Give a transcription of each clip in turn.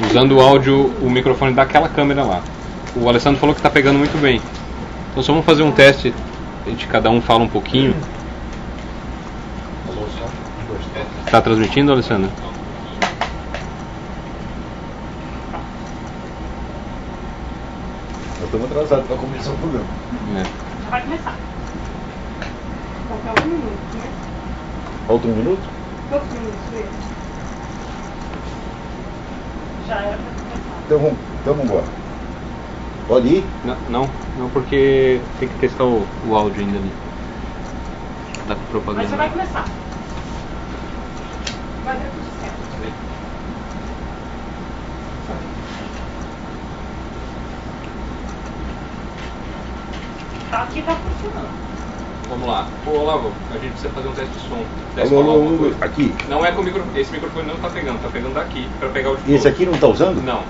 usando o áudio, o microfone daquela câmera lá. O Alessandro falou que está pegando muito bem. Então só vamos fazer um teste, a gente cada um fala um pouquinho. Está transmitindo, Alessandro? Nós estamos atrasados para começar o programa. Já vai começar. Falta 1 minuto, né? Falta 1 minuto? Quantos minutos mesmo? Já era para começar. Então vamos embora. Pode ir? Não, porque tem que testar o áudio ainda ali. Da propaganda. Mas já vai começar. Vai dar tudo certo. Tá, aqui tá funcionando. Vamos lá. Ô Olavo, a gente precisa fazer um teste de som. Teste Alô, falar alô, alguma coisa. aqui. Não é com o microfone. Esse microfone não tá pegando daqui para pegar o de E esse fora. aqui não está usando? Não.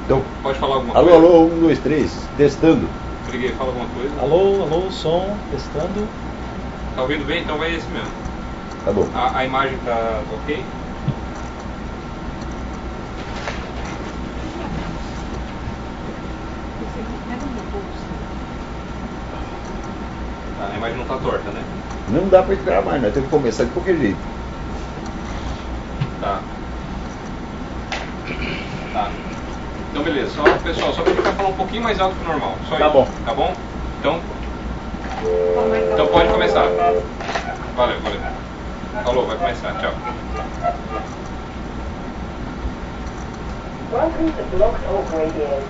Então, Pode falar alguma alô, coisa? alô, 1, 2, 3, testando. Briguei, fala alguma coisa. Alô, som, testando. Tá ouvindo bem? Então vai esse mesmo. Tá bom. A imagem tá ok? A imagem não tá torta, né? Não dá para esperar mais, nós temos que começar de qualquer jeito. Tá. Então beleza, pessoal, só pra falar um pouquinho mais alto que o normal. Só Tá isso. bom. Tá bom? Então pode começar. Valeu. Falou, vai começar. Tchau. Welcome to Blog Talk Radio.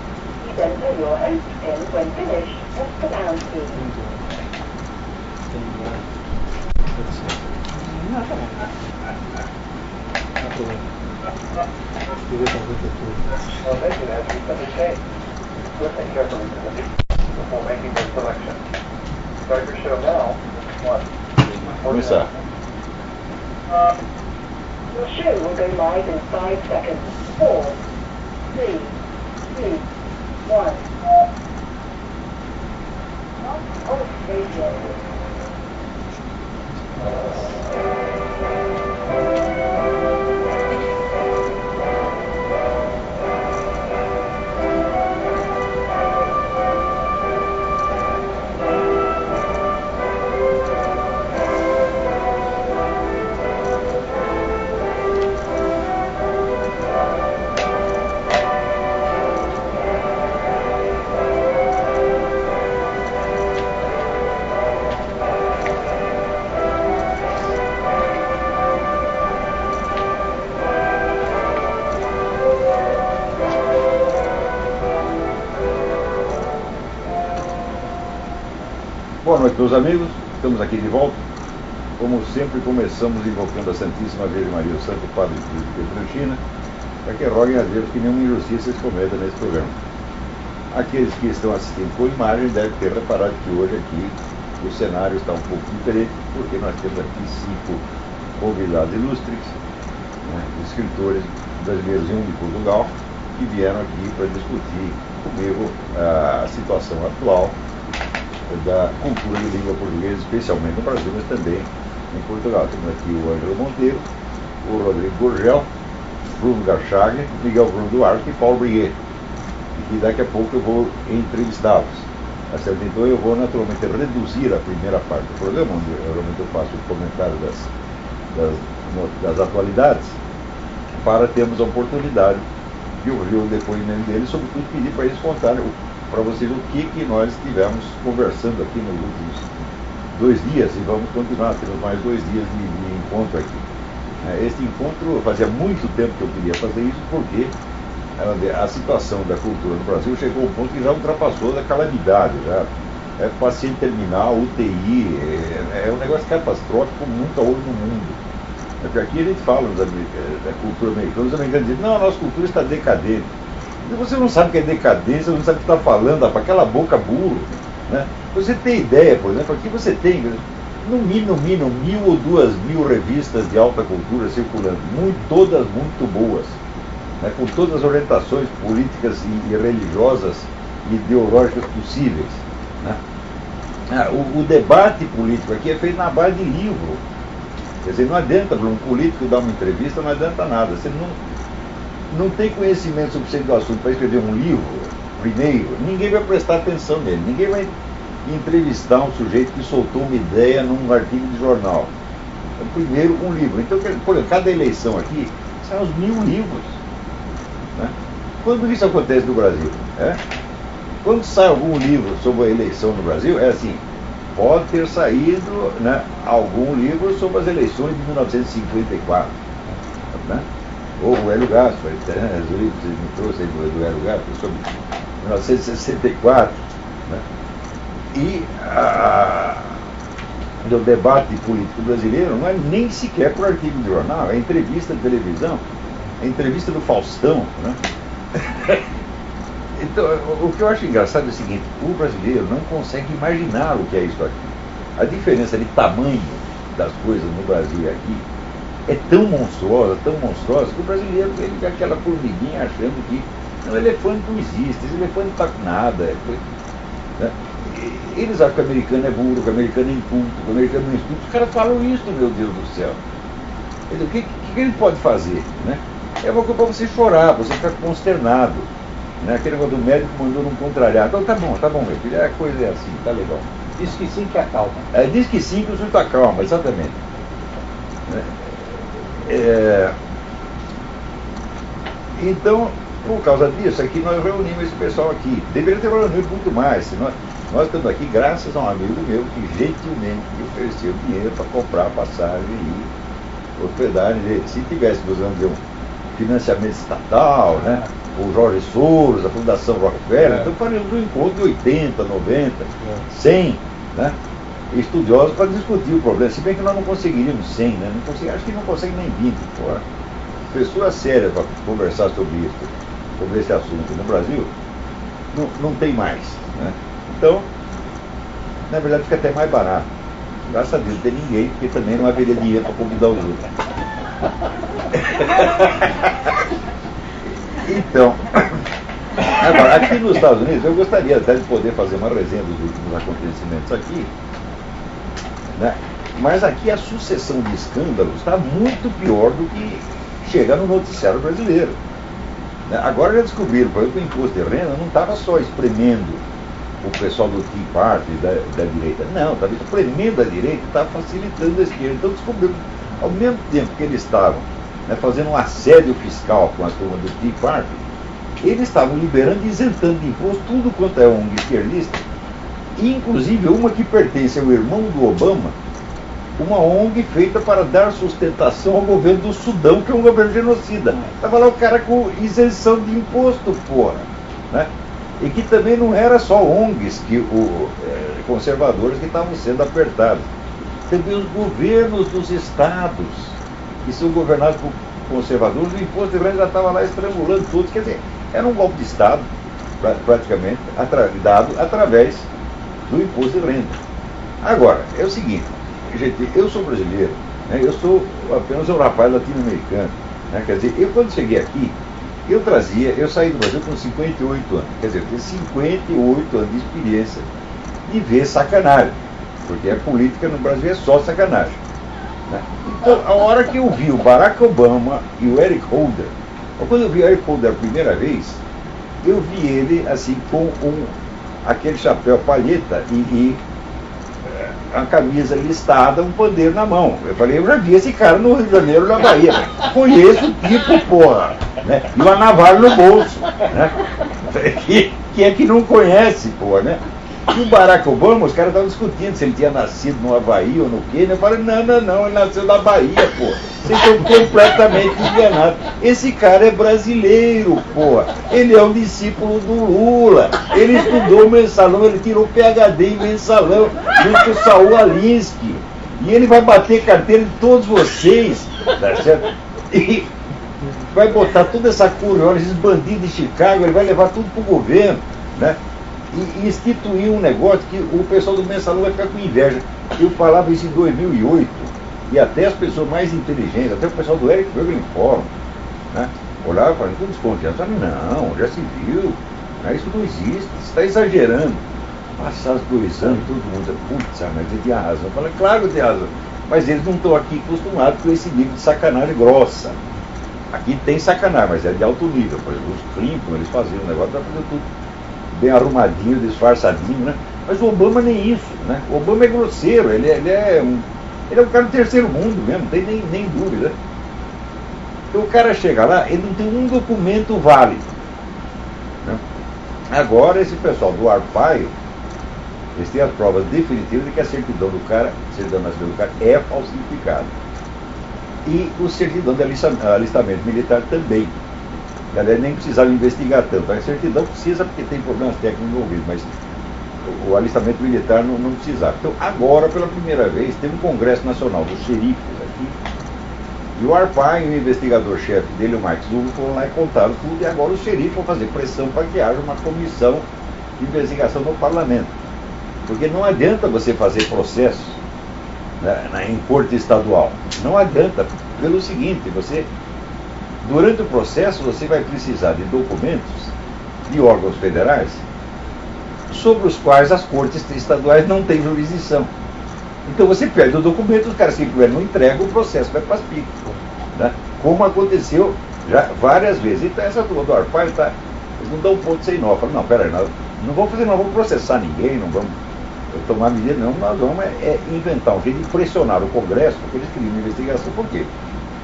Please enter your host PIN when finished. Press the pound key. Não, tá bom. Não há problema. Deixa eu ver como é que é Well, thank you, Nancy. Let me change. Listen carefully to the beat before making your selection. Start your show now. 1. Começar. Your show will go live in 5 seconds. 4, 3, 2, 1. Blog Talk Radio. Boa noite, meus amigos. Estamos aqui de volta. Como sempre, começamos invocando a Santíssima Virgem Maria, o Santo Padre de Pietrelcina, para que roguem a Deus que nenhuma injustiça se cometa nesse programa. Aqueles que estão assistindo por imagem devem ter reparado que hoje aqui o cenário está um pouco diferente, porque nós temos aqui 5 convidados ilustres, né, escritores brasileiros e um de Portugal, que vieram aqui para discutir comigo a situação atual da cultura de língua portuguesa, especialmente no Brasil, mas também em Portugal. Temos aqui o Ângelo Monteiro, o Rodrigo Gurgel, Bruno Garchagen, Miguel Bruno Duarte e Paulo Briguet. E daqui a pouco eu vou entrevistá-los. Então eu vou naturalmente reduzir a primeira parte do programa, onde geralmente eu faço o comentário das atualidades, para termos a oportunidade de ouvir o depoimento deles, sobretudo pedir para eles contarem para vocês o que nós estivemos conversando aqui nos últimos 2 dias, e vamos continuar, temos mais 2 dias de encontro aqui. Este encontro, fazia muito tempo que eu queria fazer isso, porque a situação da cultura no Brasil chegou a um ponto que já ultrapassou da calamidade, já é paciente terminal, UTI, é um negócio catastrófico como nunca houve no mundo. Porque aqui a gente fala da cultura americana, os americanos dizem, não, a nossa cultura está decadente. Você não sabe o que é decadência, você não sabe o que está falando, aquela boca burro, né? Você tem ideia, por exemplo, aqui você tem, no mínimo 1.000 ou 2.000 revistas de alta cultura circulando, todas muito boas, né? Com todas as orientações políticas e religiosas e ideológicas possíveis, né? O debate político aqui é feito na base de livro. Quer dizer, não adianta para um político dar uma entrevista, não adianta nada. Você não tem conhecimento suficiente do assunto para escrever um livro, primeiro, ninguém vai prestar atenção nele, ninguém vai entrevistar um sujeito que soltou uma ideia num artigo de jornal. Então, primeiro, um livro. Então, por exemplo, cada eleição aqui saem uns 1000 livros. Né? Quando isso acontece no Brasil? Quando sai algum livro sobre a eleição no Brasil, é assim, pode ter saído, né, algum livro sobre as eleições de 1954. Né? Ou o Hélio Gaspar, os livros que me trouxe aí do Hélio Gaspar, sobre 1964. Né? E o debate político brasileiro não é nem sequer por artigo de jornal, é entrevista de televisão, é entrevista do Faustão. Né? Então, o que eu acho engraçado é o seguinte, o brasileiro não consegue imaginar o que é isso aqui. A diferença de tamanho das coisas no Brasil e aqui é tão monstruosa, que o brasileiro ele fica aquela formiguinha achando que o elefante não existe, esse elefante não está com nada. Né? Eles acham que o americano é burro, que o americano é inculto, que o americano não estuda. Os caras falam isso, meu Deus do céu. O que ele pode fazer? Né? É uma coisa para você chorar, você ficar consternado. Né? Aquele negócio do médico mandou não contrariar. Então tá bom, meu filho, a coisa é assim, tá legal. Diz que sim que acalma. Diz que sim que o sujeito acalma, exatamente. Então, por causa disso, aqui nós reunimos esse pessoal aqui. Deveria ter reunido muito mais. Nós estamos aqui graças a um amigo meu que gentilmente ofereceu dinheiro para comprar passagem e hospedagem. Se tivesse, vamos dizer, um financiamento estatal, né? O Jorge Soros, a Fundação Rockefeller, então faríamos um encontro de 80, 90, 100, né? Estudiosos para discutir o problema. Se bem que nós não conseguiríamos 100, né? Acho que não consegue nem 20. Porra. Pessoas sérias para conversar sobre isso, sobre esse assunto no Brasil, não tem mais. Né? Então, na verdade, fica até mais barato. Graças a Deus não tem ninguém, porque também não haveria dinheiro para convidar os outros. Então, agora, aqui nos Estados Unidos, eu gostaria até de poder fazer uma resenha dos últimos acontecimentos aqui, né? Mas aqui a sucessão de escândalos está muito pior do que chega no noticiário brasileiro. Né? Agora já descobriram, por exemplo, que o imposto de renda não estava só espremendo o pessoal do Tea Party da direita, não, estava espremendo a direita e estava facilitando a esquerda. Então descobriram, ao mesmo tempo que eles estavam, né, fazendo um assédio fiscal com as turmas do Tea Party, eles estavam liberando e isentando de imposto tudo quanto é ONG esquerdista, inclusive uma que pertence ao irmão do Obama, uma ONG feita para dar sustentação ao governo do Sudão, que é um governo genocida. Estava lá o cara com isenção de imposto, porra. Né? E que também não era só ONGs, conservadores que estavam sendo apertados. Também os governos dos estados, que são governados por conservadores, o imposto de renda já estava lá estrangulando todos. Quer dizer, era um golpe de Estado, praticamente, dado através do imposto de renda. Agora, é o seguinte, gente, eu sou brasileiro, né, eu sou apenas um rapaz latino-americano. Né, quer dizer, eu quando cheguei aqui, eu saí do Brasil com 58 anos, quer dizer, eu tenho 58 anos de experiência de ver sacanagem, porque a política no Brasil é só sacanagem. Né? Então, a hora que eu vi o Barack Obama e o Eric Holder, quando eu vi o Eric Holder a primeira vez, eu vi ele assim com aquele chapéu palheta e a camisa listada, um pandeiro na mão. Eu falei, eu já vi esse cara no Rio de Janeiro, na Bahia. Conheço o tipo, porra. Né? E uma navalha no bolso. Né? Quem é que não conhece, porra, né? E o Barack Obama, os caras estavam discutindo se ele tinha nascido no Havaí ou no Quênia. Eu falei, não, ele nasceu na Bahia, porra. Vocês estão completamente enganados. Esse cara é brasileiro, porra. Ele é um discípulo do Lula. Ele estudou mensalão, ele tirou PhD em mensalão, junto com o Saul Alinsky. E ele vai bater carteira de todos vocês, tá certo? E vai botar toda essa curiosa, esses bandidos de Chicago, ele vai levar tudo pro governo, né? E instituir um negócio que o pessoal do mensalão vai ficar com inveja. Eu falava isso em 2008, e até as pessoas mais inteligentes, até o pessoal do Eric Berger Forum, né, olhava e falava, tudo desconfiado. Não, já se viu, né, isso não existe, você está exagerando. Passados 2 anos, todo mundo, putz, mas ele tinha razão. Eu falei, claro que tem razão. Mas eles não estão aqui acostumados com esse nível de sacanagem grossa. Aqui tem sacanagem, mas é de alto nível. Por exemplo, os Clinton, eles faziam o negócio para fazer tudo bem arrumadinho, disfarçadinho, né? Mas o Obama nem isso, né? O Obama é grosseiro, ele é um cara do terceiro mundo mesmo, não tem nem dúvida. Então o cara chega lá, ele não tem um documento válido, né? Agora esse pessoal do Arpaio, eles têm as provas definitivas de que a certidão do cara, a certidão nacional do cara é falsificada. E o certidão de alistamento militar também. Aliás, nem precisava investigar tanto. A certidão precisa porque tem problemas técnicos envolvidos, mas o alistamento militar não precisava. Então, agora, pela primeira vez, tem um Congresso Nacional dos Xerifes aqui, e o Arpaio, o investigador-chefe dele, o Mike Zulo, foram lá e contaram tudo, e agora os xerifes vão fazer pressão para que haja uma comissão de investigação no parlamento. Porque não adianta você fazer processos, né, em corte estadual. Não adianta, pelo seguinte, durante o processo você vai precisar de documentos de órgãos federais sobre os quais as cortes estaduais não têm jurisdição. Então você perde o documento, os caras simplesmente não entregam, o processo vai para as picas, né? Como aconteceu já várias vezes. Então essa turma do Arpaio eles não dão ponto sem nó. Falam, não, peraí, não vamos processar ninguém, não vamos tomar medida, não, nós vamos inventar um jeito de pressionar o Congresso, porque eles queriam uma investigação. Por quê?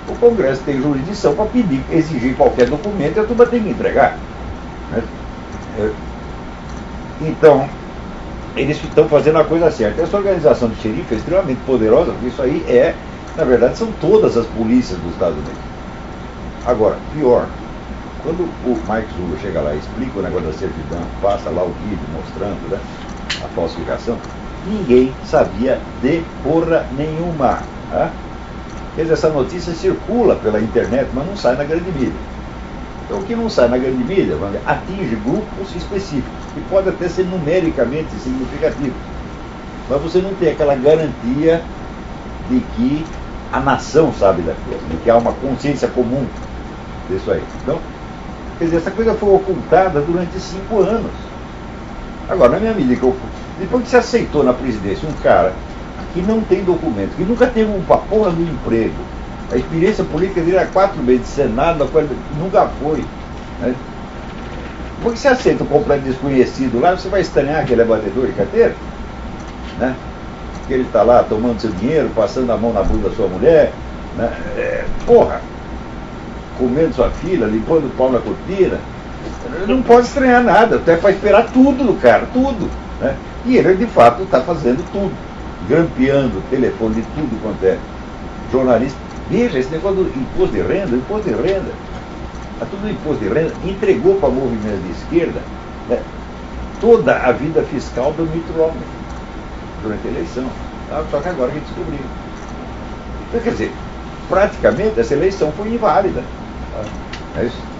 O Congresso tem jurisdição para exigir qualquer documento e a turma tem que entregar, né? Então, eles estão fazendo a coisa certa. Essa organização de xerife é extremamente poderosa, porque isso aí na verdade, são todas as polícias dos Estados Unidos. Agora, pior, quando o Mike Zulo chega lá e explica o negócio da certidão, passa lá o vídeo mostrando, né, a falsificação, ninguém sabia de porra nenhuma. Tá? Quer dizer, essa notícia circula pela internet, mas não sai na grande mídia. Então, o que não sai na grande mídia, atinge grupos específicos, que pode até ser numericamente significativo, mas você não tem aquela garantia de que a nação sabe da coisa, de que há uma consciência comum disso aí. Então, quer dizer, essa coisa foi ocultada durante 5 anos. Agora, na minha medida que depois que você aceitou na presidência um cara que não tem documento, que nunca teve uma porra do emprego, a experiência política dele era 4 meses de Senado, nunca foi, né? Porque você aceita um completo desconhecido lá, você vai estranhar que ele é batedor de carteira, né? Que ele está lá tomando seu dinheiro, passando a mão na bunda da sua mulher, né? Comendo sua filha, limpando o pau na cortina. Não pode estranhar nada, até para esperar tudo do cara, tudo, né? E ele de fato está fazendo tudo, grampeando o telefone de tudo quanto é jornalista. Veja, esse negócio do imposto de renda, a tudo do imposto de renda entregou para o movimento de esquerda, né, toda a vida fiscal do Mitt Romney durante a eleição. Só que agora que descobriu. Então, quer dizer, praticamente essa eleição foi inválida.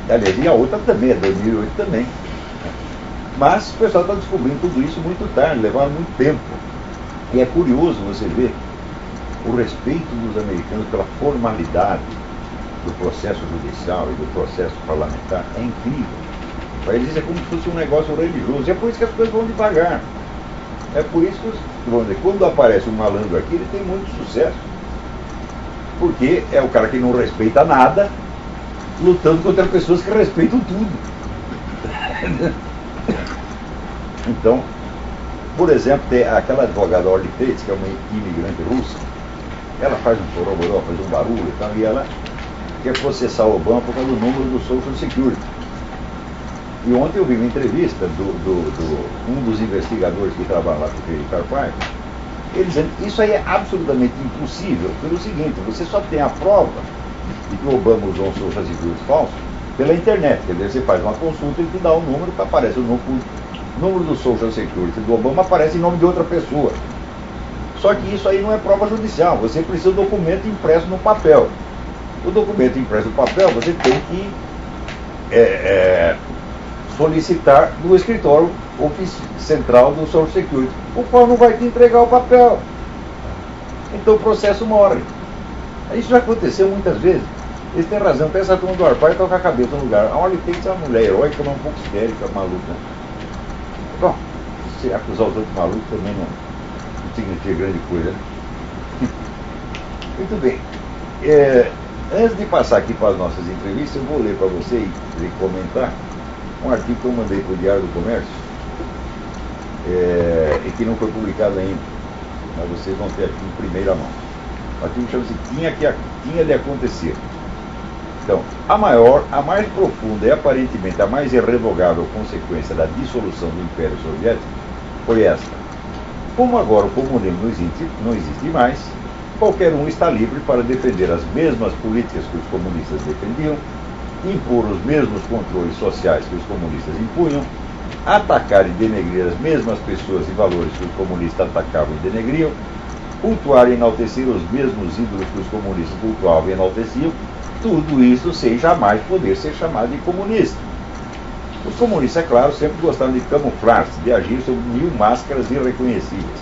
Aliás, e a outra também, a 2008 também. Mas o pessoal está descobrindo tudo isso muito tarde, levaram muito tempo. E é curioso você ver o respeito dos americanos pela formalidade do processo judicial e do processo parlamentar é incrível. Para eles é como se fosse um negócio religioso. E é por isso que as coisas vão devagar. É por isso que, vamos dizer, quando aparece um malandro aqui, ele tem muito sucesso. Porque é o cara que não respeita nada, lutando contra pessoas que respeitam tudo. Então, por exemplo, tem aquela advogada Orly Bates, que é uma imigrante russa, ela faz um forobodó, faz um barulho e tal, e ela quer processar o Obama por causa do número do Social Security. E ontem eu vi uma entrevista um dos investigadores que trabalha lá com o Felipe Arpaio, ele dizendo que isso aí é absolutamente impossível, pelo seguinte, você só tem a prova de que o Obama usou um Social Security falso pela internet. Quer dizer, você faz uma consulta e te dá um número que aparece o número do Social Security do Obama aparece em nome de outra pessoa. Só que isso aí não é prova judicial, você precisa do documento impresso no papel. O documento impresso no papel você tem que solicitar do escritório central do Social Security, o qual não vai te entregar o papel. Então o processo morre. Isso já aconteceu muitas vezes. Eles têm razão, pensa a turma do Arpaio está com a cabeça no lugar. A Orly tem que ser uma mulher heróica, mas um pouco histérica, maluca. Bom, se acusar os outros malucos também não significa grande coisa, né? Muito bem. Antes de passar aqui para as nossas entrevistas, eu vou ler para você e comentar um artigo que eu mandei para o Diário do Comércio, e que não foi publicado ainda, mas vocês vão ter aqui em primeira mão. O artigo chama-se Tinha de Acontecer. Então, a maior, a mais profunda e aparentemente a mais irrevogável consequência da dissolução do Império Soviético foi esta. Como agora o comunismo não existe mais, qualquer um está livre para defender as mesmas políticas que os comunistas defendiam, impor os mesmos controles sociais que os comunistas impunham, atacar e denegrir as mesmas pessoas e valores que os comunistas atacavam e denegriam, cultuar e enaltecer os mesmos ídolos que os comunistas cultuavam e enalteciam, tudo isso sem jamais poder ser chamado de comunista. Os comunistas, é claro, sempre gostaram de camuflar-se, de agir sob 1000 máscaras irreconhecíveis.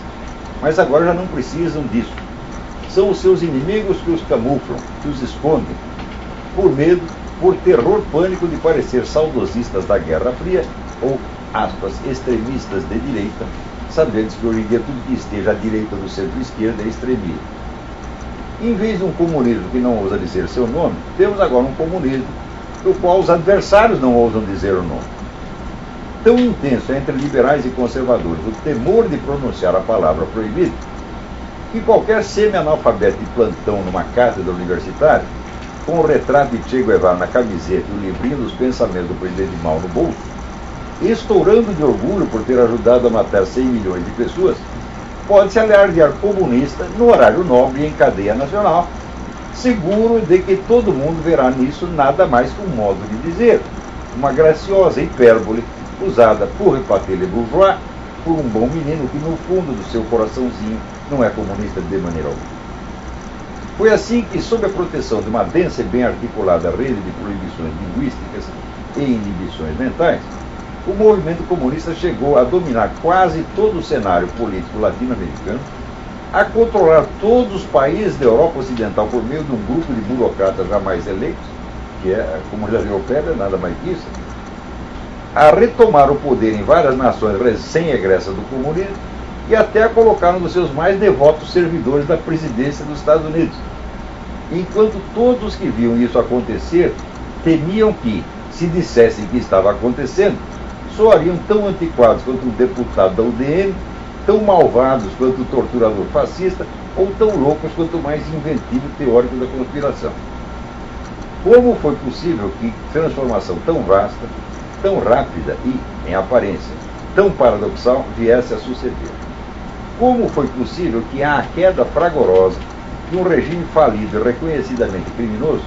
Mas agora já não precisam disso. São os seus inimigos que os camuflam, que os escondem, por medo, por terror pânico de parecer saudosistas da Guerra Fria ou, aspas, extremistas de direita, sabendo que hoje em dia tudo que esteja à direita do centro-esquerda é extremismo. Em vez de um comunismo que não ousa dizer seu nome, temos agora um comunismo do qual os adversários não ousam dizer o nome. Tão intenso entre liberais e conservadores o temor de pronunciar a palavra proibida, que qualquer semi-analfabeto de plantão numa cátedra universitária, com o retrato de Che Guevara na camiseta e o livrinho dos pensamentos do presidente Mao no bolso, estourando de orgulho por ter ajudado a matar 100 milhões de pessoas, pode se alardear comunista no horário nobre e em cadeia nacional, seguro de que todo mundo verá nisso nada mais que um modo de dizer, uma graciosa hipérbole usada por repater le bourgeois, por um bom menino que no fundo do seu coraçãozinho não é comunista de maneira alguma. Foi assim que, sob a proteção de uma densa e bem articulada rede de proibições linguísticas e inibições mentais, o movimento comunista chegou a dominar quase todo o cenário político latino-americano, a controlar todos os países da Europa Ocidental por meio de um grupo de burocratas jamais eleitos, que é, como já viu o Pedro, nada mais que isso, a retomar o poder em várias nações recém-egressas do comunismo e até a colocar um dos seus mais devotos servidores da presidência dos Estados Unidos. Enquanto todos que viam isso acontecer temiam que, se dissessem que estava acontecendo, soariam tão antiquados quanto um deputado da UDN, tão malvados quanto o torturador fascista, ou tão loucos quanto o mais inventivo teórico da conspiração. Como foi possível que transformação tão vasta, tão rápida e, em aparência, tão paradoxal viesse a suceder? Como foi possível que a queda fragorosa de um regime falido e reconhecidamente criminoso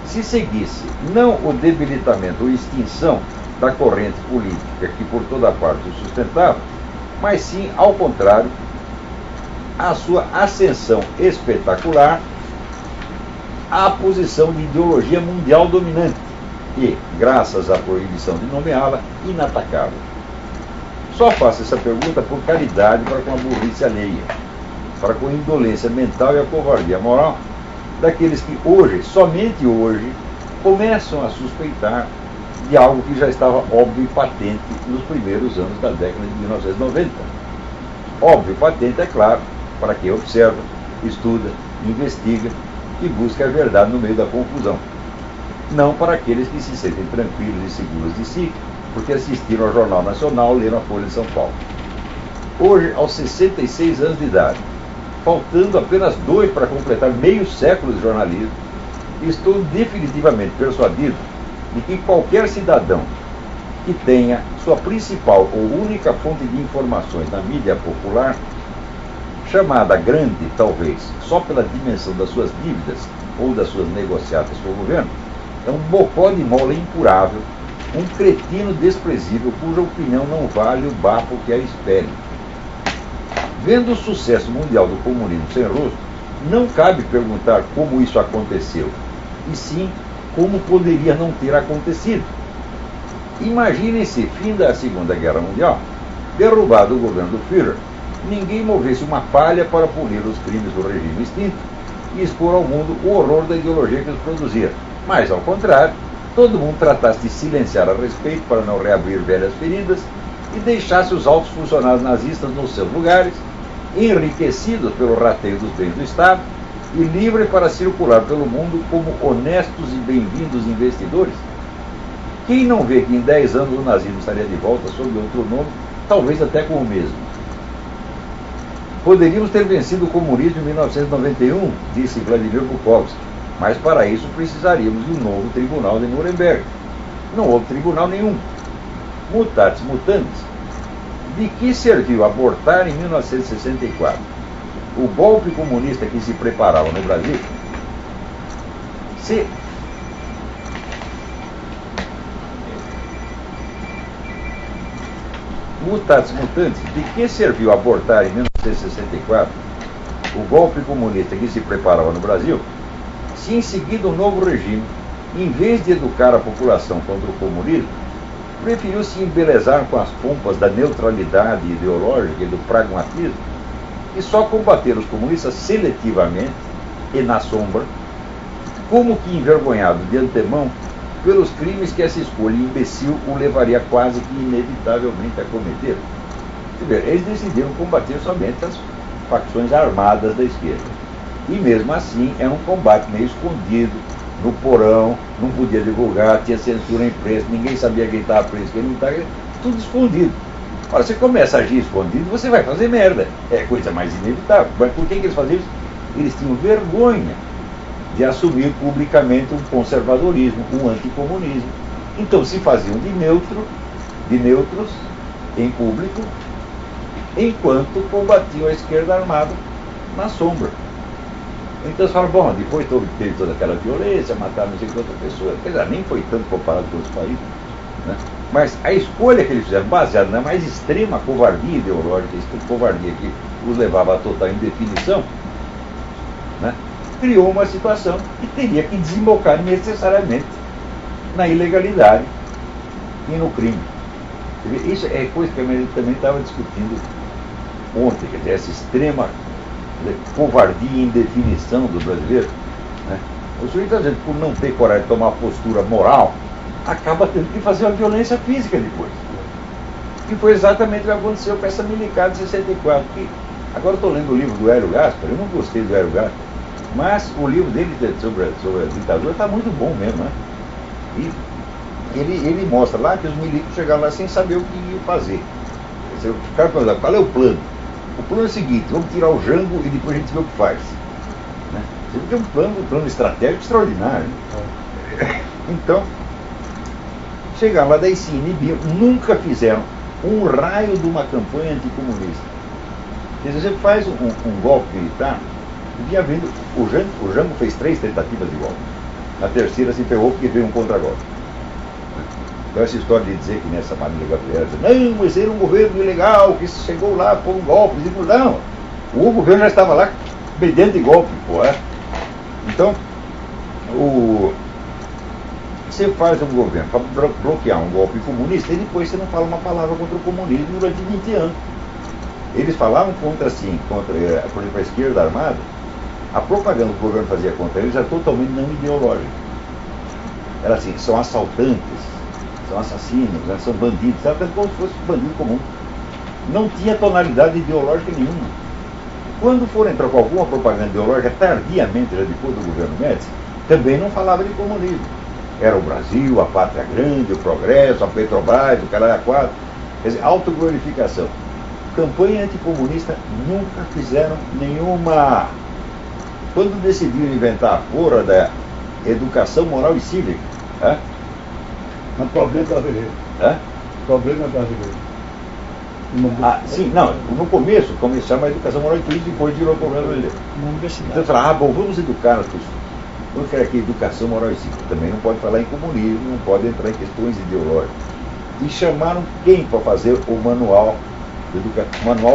se seguisse não o debilitamento ou extinção da corrente política que por toda parte o sustentava, mas sim, ao contrário, a sua ascensão espetacular à posição de ideologia mundial dominante e, graças à proibição de nomeá-la, inatacável? Só faço essa pergunta por caridade para com a burrice alheia, para com a indolência mental e a covardia moral daqueles que hoje, somente hoje, começam a suspeitar de algo que já estava óbvio e patente nos primeiros anos da década de 1990. Óbvio e patente, é claro, para quem observa, estuda, investiga e busca a verdade no meio da confusão. Não para aqueles que se sentem tranquilos e seguros de si, porque assistiram ao Jornal Nacional, leram a Folha de São Paulo. Hoje, aos 66 anos de idade, faltando apenas 2 para completar meio século de jornalismo, estou definitivamente persuadido de que qualquer cidadão que tenha sua principal ou única fonte de informações na mídia popular, chamada grande, talvez, só pela dimensão das suas dívidas ou das suas negociatas com o governo, é um bocó de mola impurável, um cretino desprezível cuja opinião não vale o bafo que a espelhe. Vendo o sucesso mundial do comunismo sem rosto, não cabe perguntar como isso aconteceu, e sim como poderia não ter acontecido. Imaginem-se, fim da Segunda Guerra Mundial, derrubado o governo do Führer, ninguém movesse uma palha para punir os crimes do regime extinto e expor ao mundo o horror da ideologia que os produzia. Mas, ao contrário, todo mundo tratasse de silenciar a respeito para não reabrir velhas feridas e deixasse os altos funcionários nazistas nos seus lugares, enriquecidos pelo rateio dos bens do Estado, e livre para circular pelo mundo como honestos e bem-vindos investidores? Quem não vê que em 10 anos o nazismo estaria de volta sob outro nome, talvez até com o mesmo? Poderíamos ter vencido o comunismo em 1991, disse Vladimir Bukovsky, mas para isso precisaríamos de um novo tribunal de Nuremberg. Não houve tribunal nenhum. Mutatis mutandis. De que serviu abortar em 1964 o golpe comunista que se preparava no Brasil? Se Mutatis mutandis, de que serviu abortar em 1964 o golpe comunista que se preparava no Brasil, se em seguida o novo regime, em vez de educar a população contra o comunismo, preferiu se embelezar com as pompas da neutralidade ideológica e do pragmatismo e só combater os comunistas seletivamente e na sombra, como que envergonhado de antemão pelos crimes que essa escolha imbecil o levaria quase que inevitavelmente a cometer. Eles decidiram combater somente as facções armadas da esquerda. E mesmo assim era um combate meio escondido, no porão, não podia divulgar, tinha censura em imprensa, ninguém sabia quem estava preso, quem não estava, tudo escondido. Ora, você começa a agir escondido, você vai fazer merda. É a coisa mais inevitável. Mas por que eles faziam isso? Eles tinham vergonha de assumir publicamente um conservadorismo, um anticomunismo. Então se faziam de neutros em público, enquanto combatiam a esquerda armada na sombra. Então você fala, bom, depois teve toda aquela violência, mataram não sei quantas pessoas, quer dizer, nem foi tanto comparado com outros países, né? Mas a escolha que eles fizeram, baseada na mais extrema covardia ideológica, covardia que os levava à total indefinição, né? Criou uma situação que teria que desembocar necessariamente na ilegalidade e no crime. Isso é coisa que a gente também estava discutindo ontem, quer dizer, essa extrema covardia e indefinição do brasileiro, né? O sujeito, às vezes, por não ter coragem de tomar postura moral, acaba tendo que fazer uma violência física depois. Que foi exatamente o que aconteceu com essa milicada de 64. Que, agora eu estou lendo o livro do Hélio Gaspar, eu não gostei do Hélio Gaspar, mas o livro dele sobre a ditadura está muito bom mesmo, né? E ele mostra lá que os milicos chegaram lá sem saber o que iam fazer. O cara pergunta, qual é o plano? O plano é o seguinte, vamos tirar o Jango e depois a gente vê o que faz. Né? Você vê que é um plano estratégico extraordinário. Né? Então, chegaram lá, daí se inibiam, nunca fizeram um raio de uma campanha anticomunista. Quer dizer, você faz um golpe militar, vinha vindo, o Jango fez 3 tentativas de golpe. Na terceira se ferrou porque veio um contragolpe. Então essa história de dizer que nessa Marília Gabriela, não, mas era um governo ilegal, que chegou lá por um golpe, não, o governo já estava lá dentro de golpe, pô. Então, você faz um governo para bloquear um golpe comunista e depois você não fala uma palavra contra o comunismo durante 20 anos. Eles falavam contra, por exemplo, a esquerda armada, a propaganda que o governo fazia contra eles era totalmente não ideológica. Era assim, são assaltantes, são assassinos, né, são bandidos, sabe? Como se fosse bandido comum. Não tinha tonalidade ideológica nenhuma. Quando foram entrar com alguma propaganda ideológica, tardiamente, já depois do governo Médici, também não falava de comunismo. Era o Brasil, a pátria grande, o progresso, a Petrobras, o caralho a quatro. Quer dizer, autoglorificação. Campanha anticomunista nunca fizeram nenhuma. Quando decidiram inventar a porra da educação moral e cívica, Mas problema brasileiro. Problema brasileiro. Sim, não, no começo chama educação moral e cívica, depois virou problema brasileiro. Uma universidade. Então fala, bom, vamos educar as pessoas. Eu quero aqui educação moral e cívica. Também não pode falar em comunismo, não pode entrar em questões ideológicas. E chamaram quem para fazer o manual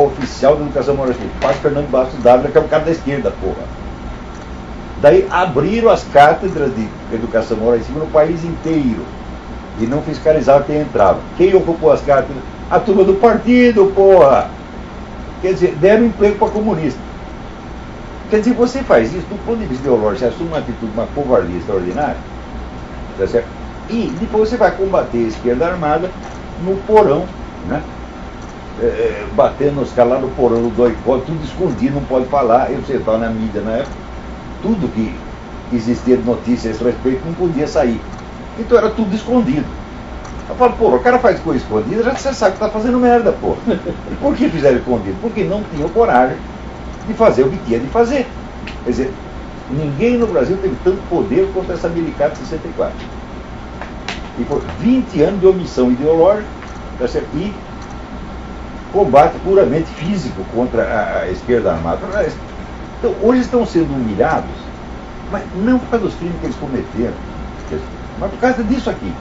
oficial de educação moral e cívica? O padre Fernando Bastos Dávila, que é um cara da esquerda, porra. Daí abriram as cátedras de educação moral e cívica no país inteiro. E não fiscalizaram quem entrava. Quem ocupou as cátedras? A turma do partido, porra! Quer dizer, deram emprego para comunista. Quer dizer, você faz isso, do ponto de vista ideológico, você assume uma atitude, uma covardia extraordinária, tá certo? E depois você vai combater a esquerda armada no porão, né? Batendo os caras lá no porão do doicó, tudo escondido, não pode falar. Eu sei, estava na mídia na época. tudo que existia de notícia a esse respeito não podia sair. Então era tudo escondido. Eu falo, pô, o cara faz coisa escondida, já você sabe que tá fazendo merda, pô. E por que fizeram escondido? Porque não tinham coragem de fazer o que tinha de fazer. Quer dizer, ninguém no Brasil teve tanto poder quanto essa milicar de 64. E por 20 anos de omissão ideológica, tá certo? E combate puramente físico contra a esquerda armada. Então, hoje estão sendo humilhados, mas não por causa dos crimes que eles cometeram, mas por causa disso aqui.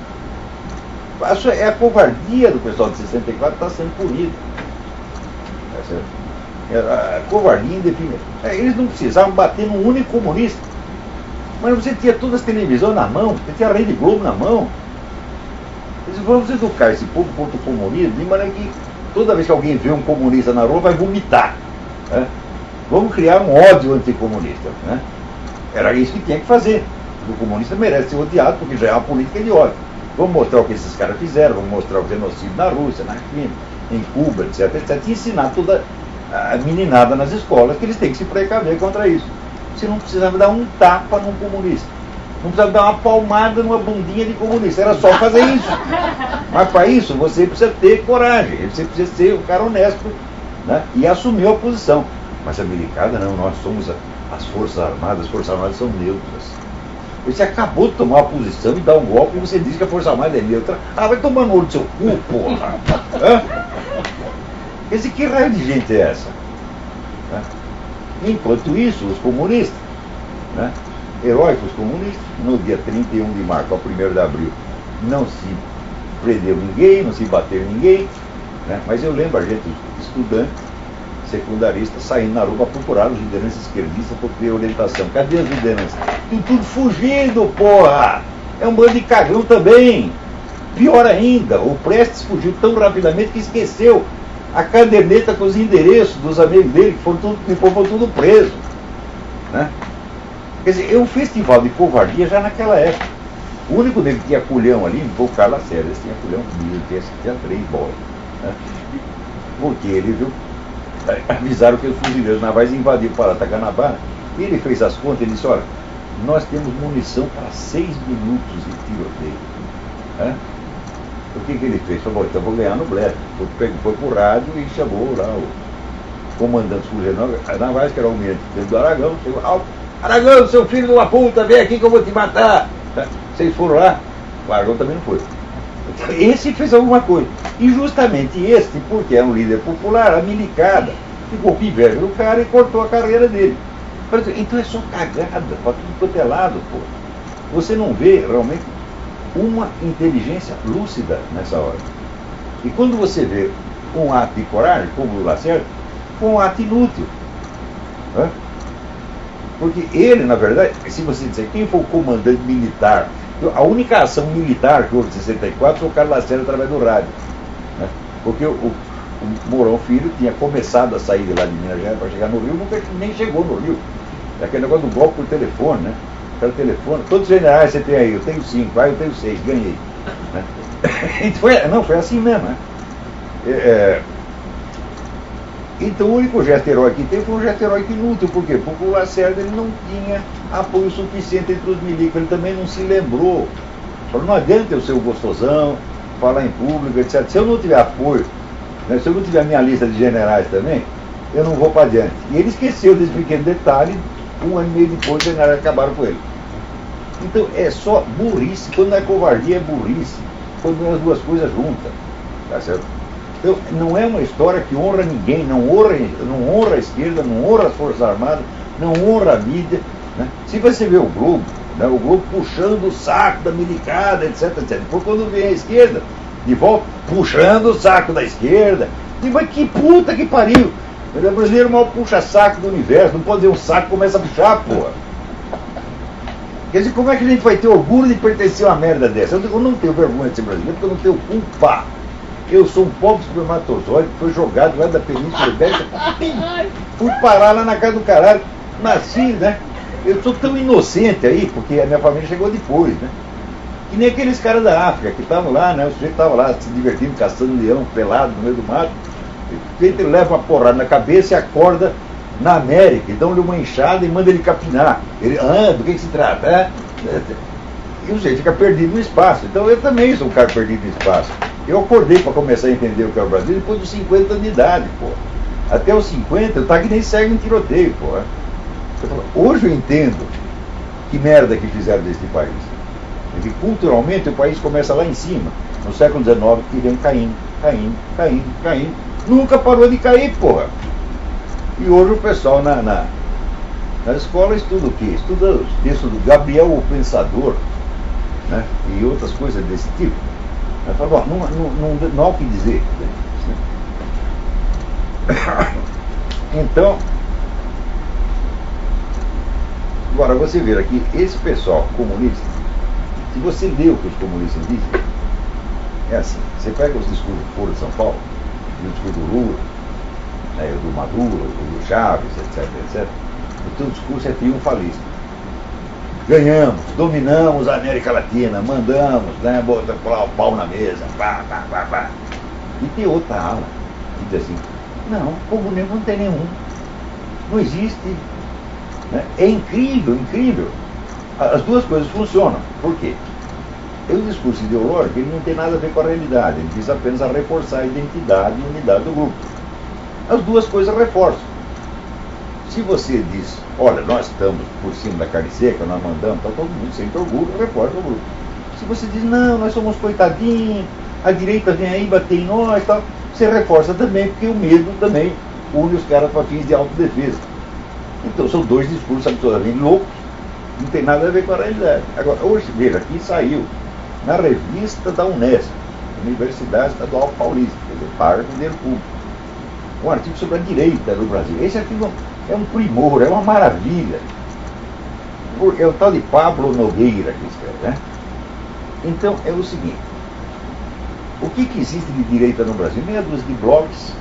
É a covardia do pessoal de 64 que está sendo punida. Tá certo? A covardia indefinitiva. Eles não precisavam bater num único comunista. Mas você tinha todas as televisões na mão, você tinha a Rede Globo na mão. Eles vamos educar esse povo contra o comunismo, de maneira que toda vez que alguém vê um comunista na rua vai vomitar. Né? Vamos criar um ódio anticomunista. Né? Era isso que tinha que fazer. O comunista merece ser odiado porque já é uma política de ódio. Vamos mostrar o que esses caras fizeram, vamos mostrar o genocídio na Rússia, na China, em Cuba, etc, etc. E ensinar toda a meninada nas escolas que eles têm que se precaver contra isso. Você não precisava dar um tapa num comunista. Não precisava dar uma palmada numa bundinha de comunista. Era só fazer isso. Mas para isso você precisa ter coragem. Você precisa ser um cara honesto, né? E assumir a posição. Mas a americana não, nós somos as Forças Armadas. As Forças Armadas são neutras. Você acabou de tomar uma posição e dar um golpe e você diz que a Força Armada é neutra. Ah, vai tomar no olho do seu cu, porra! Quer dizer, que raio de gente é essa? Né? Enquanto isso, os comunistas, né? Heróicos comunistas, no dia 31 de março ao 1º de abril, não se prendeu ninguém, não se bateu ninguém, né? Mas eu lembro a gente, estudante, secundarista, saindo na rua para procurar os lideranças esquerdistas para ter orientação. Cadê as lideranças? Estão tudo fugindo, porra! É um bando de cagão também. Pior ainda, o Prestes fugiu tão rapidamente que esqueceu a caderneta com os endereços dos amigos dele, que foram tudo presos. Né? Quer dizer, é um festival de covardia já naquela época. O único dele que tinha culhão ali foi o Carlos Lacerda. Esse tinha culhão comigo, tinha 3 bolas. Né? Porque ele viu. Avisaram que os fuzileiros navais invadiram para Tacanabá. E ele fez as contas e disse, olha, nós temos munição para 6 minutos de tiroteio. Né? O que ele fez? Falou, então vou ganhar no blefe. Foi pro rádio e chamou lá o comandante dos fuzileiros navais, que era o almirante do Aragão. Chegou, Aragão, seu filho de uma puta, vem aqui que eu vou te matar. Vocês foram lá? O Aragão também não foi. Esse fez alguma coisa. E justamente este, porque é um líder popular, a milicada, ficou com inveja do cara e cortou a carreira dele. Então é só cagada, para tudo quanto é lado, pô. Você não vê realmente uma inteligência lúcida nessa hora. E quando você vê um ato de coragem, como o Lacerda, foi um ato inútil. Né? Porque ele, na verdade, se você disser quem foi o comandante militar, a única ação militar que houve em 64 foi o Carlos Lacerda através do rádio. Né? Porque o Mourão Filho tinha começado a sair de lá de Minas Gerais para chegar no Rio, nunca nem chegou no Rio. É aquele negócio do golpe por telefone, né? Pelo telefone, todos os generais você tem aí, eu tenho 5, eu tenho 6, ganhei. Né? Então, foi assim mesmo. Né? Então o único gesto heróico que teve foi um gesto heróico inútil. Por quê? Porque o Lacerda ele não tinha apoio suficiente entre os milicos, ele também não se lembrou. Falou, não adianta eu ser o gostosão, falar em público, etc. Se eu não tiver apoio, né, se eu não tiver a minha lista de generais também, eu não vou para adiante. E ele esqueceu desse pequeno detalhe, 1 ano e meio depois os generais acabaram com ele. Então é só burrice, quando não é covardia é burrice, quando não é as duas coisas juntas. Tá certo? Então, não é uma história que honra ninguém, não honra a esquerda, não honra as Forças Armadas, não honra a mídia. Né? Se você vê o Globo, né, o Globo puxando o saco da milicada, etc, etc. Depois quando vem a esquerda, de volta, puxando o saco da esquerda. E mas que puta que pariu! O brasileiro mal puxa saco do universo, não pode ver um saco e começa a puxar, porra. Quer dizer, como é que a gente vai ter orgulho de pertencer a uma merda dessa? Eu não tenho vergonha de ser brasileiro, porque eu não tenho culpa. Eu sou um pobre espermatozoide que foi jogado lá da Península Ibérica. Fui parar lá na casa do caralho. Nasci, né? Eu sou tão inocente aí, porque a minha família chegou depois, né? Que nem aqueles caras da África que estavam lá, né? O sujeito estava lá se divertindo, caçando leão, pelado no meio do mato. Ele leva uma porrada na cabeça e acorda Na América, dão-lhe uma enxada e mandam ele capinar. Ele, do que se trata? E o jeito fica perdido no espaço. Então eu também sou um cara perdido no espaço. Eu acordei para começar a entender o que é o Brasil depois dos 50 anos de idade, pô. Até os 50 eu tava que nem cego em tiroteio, pô. Hoje eu entendo que merda que fizeram deste país. Porque culturalmente o país começa lá em cima. No século XIX que vem caindo. Nunca parou de cair, porra. E hoje o pessoal na escola estuda o quê? Estuda os textos do Gabriel o Pensador, né? E outras coisas desse tipo. Fala, não há o que dizer. Então, agora você vê aqui, esse pessoal comunista, se você lê o que os comunistas dizem, é assim, você pega os discursos do Foro de São Paulo, o discurso do Lula, né, do Maduro, do Chaves, etc. O teu discurso é triunfalista. Ganhamos, dominamos a América Latina, mandamos, né, botar o pau na mesa, pá. E tem outra ala que diz assim, não, comunismo não tem nenhum, não existe. Né? É incrível. As duas coisas funcionam. Por quê? O discurso ideológico ele não tem nada a ver com a realidade, ele diz apenas a reforçar a identidade e unidade do grupo. As duas coisas reforçam. Se você diz, olha, nós estamos por cima da carne seca, nós mandamos, está todo mundo sempre orgulho, reforça o grupo. Se você diz, não, nós somos coitadinhos, a direita vem aí bater em nós, tal, você reforça também, porque o medo também une os caras para fins de autodefesa. Então são dois discursos absolutamente loucos, não tem nada a ver com a realidade. Agora, hoje, veja, aqui saiu na revista da Unesp, Universidade Estadual Paulista, quer dizer, paga com dinheiro público, um artigo sobre a direita no Brasil. Esse artigo é um primor, é uma maravilha. É o tal de Pablo Nogueira que escreve, né? Então é o seguinte, o que existe de direita no Brasil? Meia dúzia de blogs,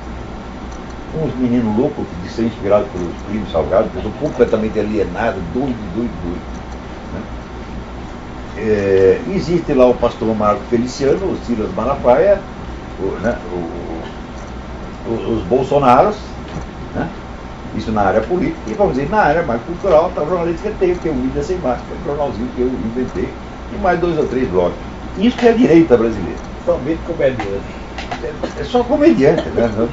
uns meninos loucos de ser inspirados pelos primos Salgado, pessoas completamente alienadas, doido. Né? Existe lá o pastor Marco Feliciano, o Silas Malafaia, os Bolsonaros, né? Isso na área política, e vamos dizer, na área mais cultural, está o jornalista que tem, que é o Vida Sem Máscara, o jornalzinho que eu inventei, e mais 2 ou 3 blogs. Isso que é a direita brasileira. Somente comediante. É só comediante, né?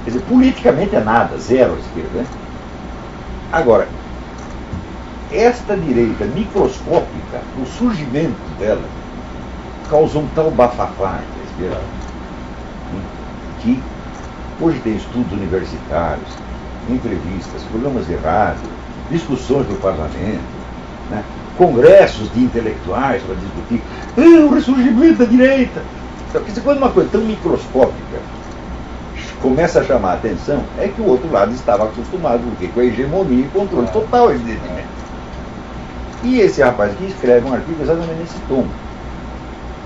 Quer dizer, politicamente é nada, zero a esquerda. Né? Agora, esta direita microscópica, o surgimento dela, causou um tal bafafá à esquerda, que hoje tem estudos universitários, entrevistas, programas de rádio, discussões no parlamento, né? Congressos de intelectuais para discutir o ressurgimento da direita. Então, quando uma coisa tão microscópica começa a chamar a atenção, é que o outro lado estava acostumado com a hegemonia e controle total, evidentemente. E esse rapaz aqui escreve um artigo exatamente nesse tom.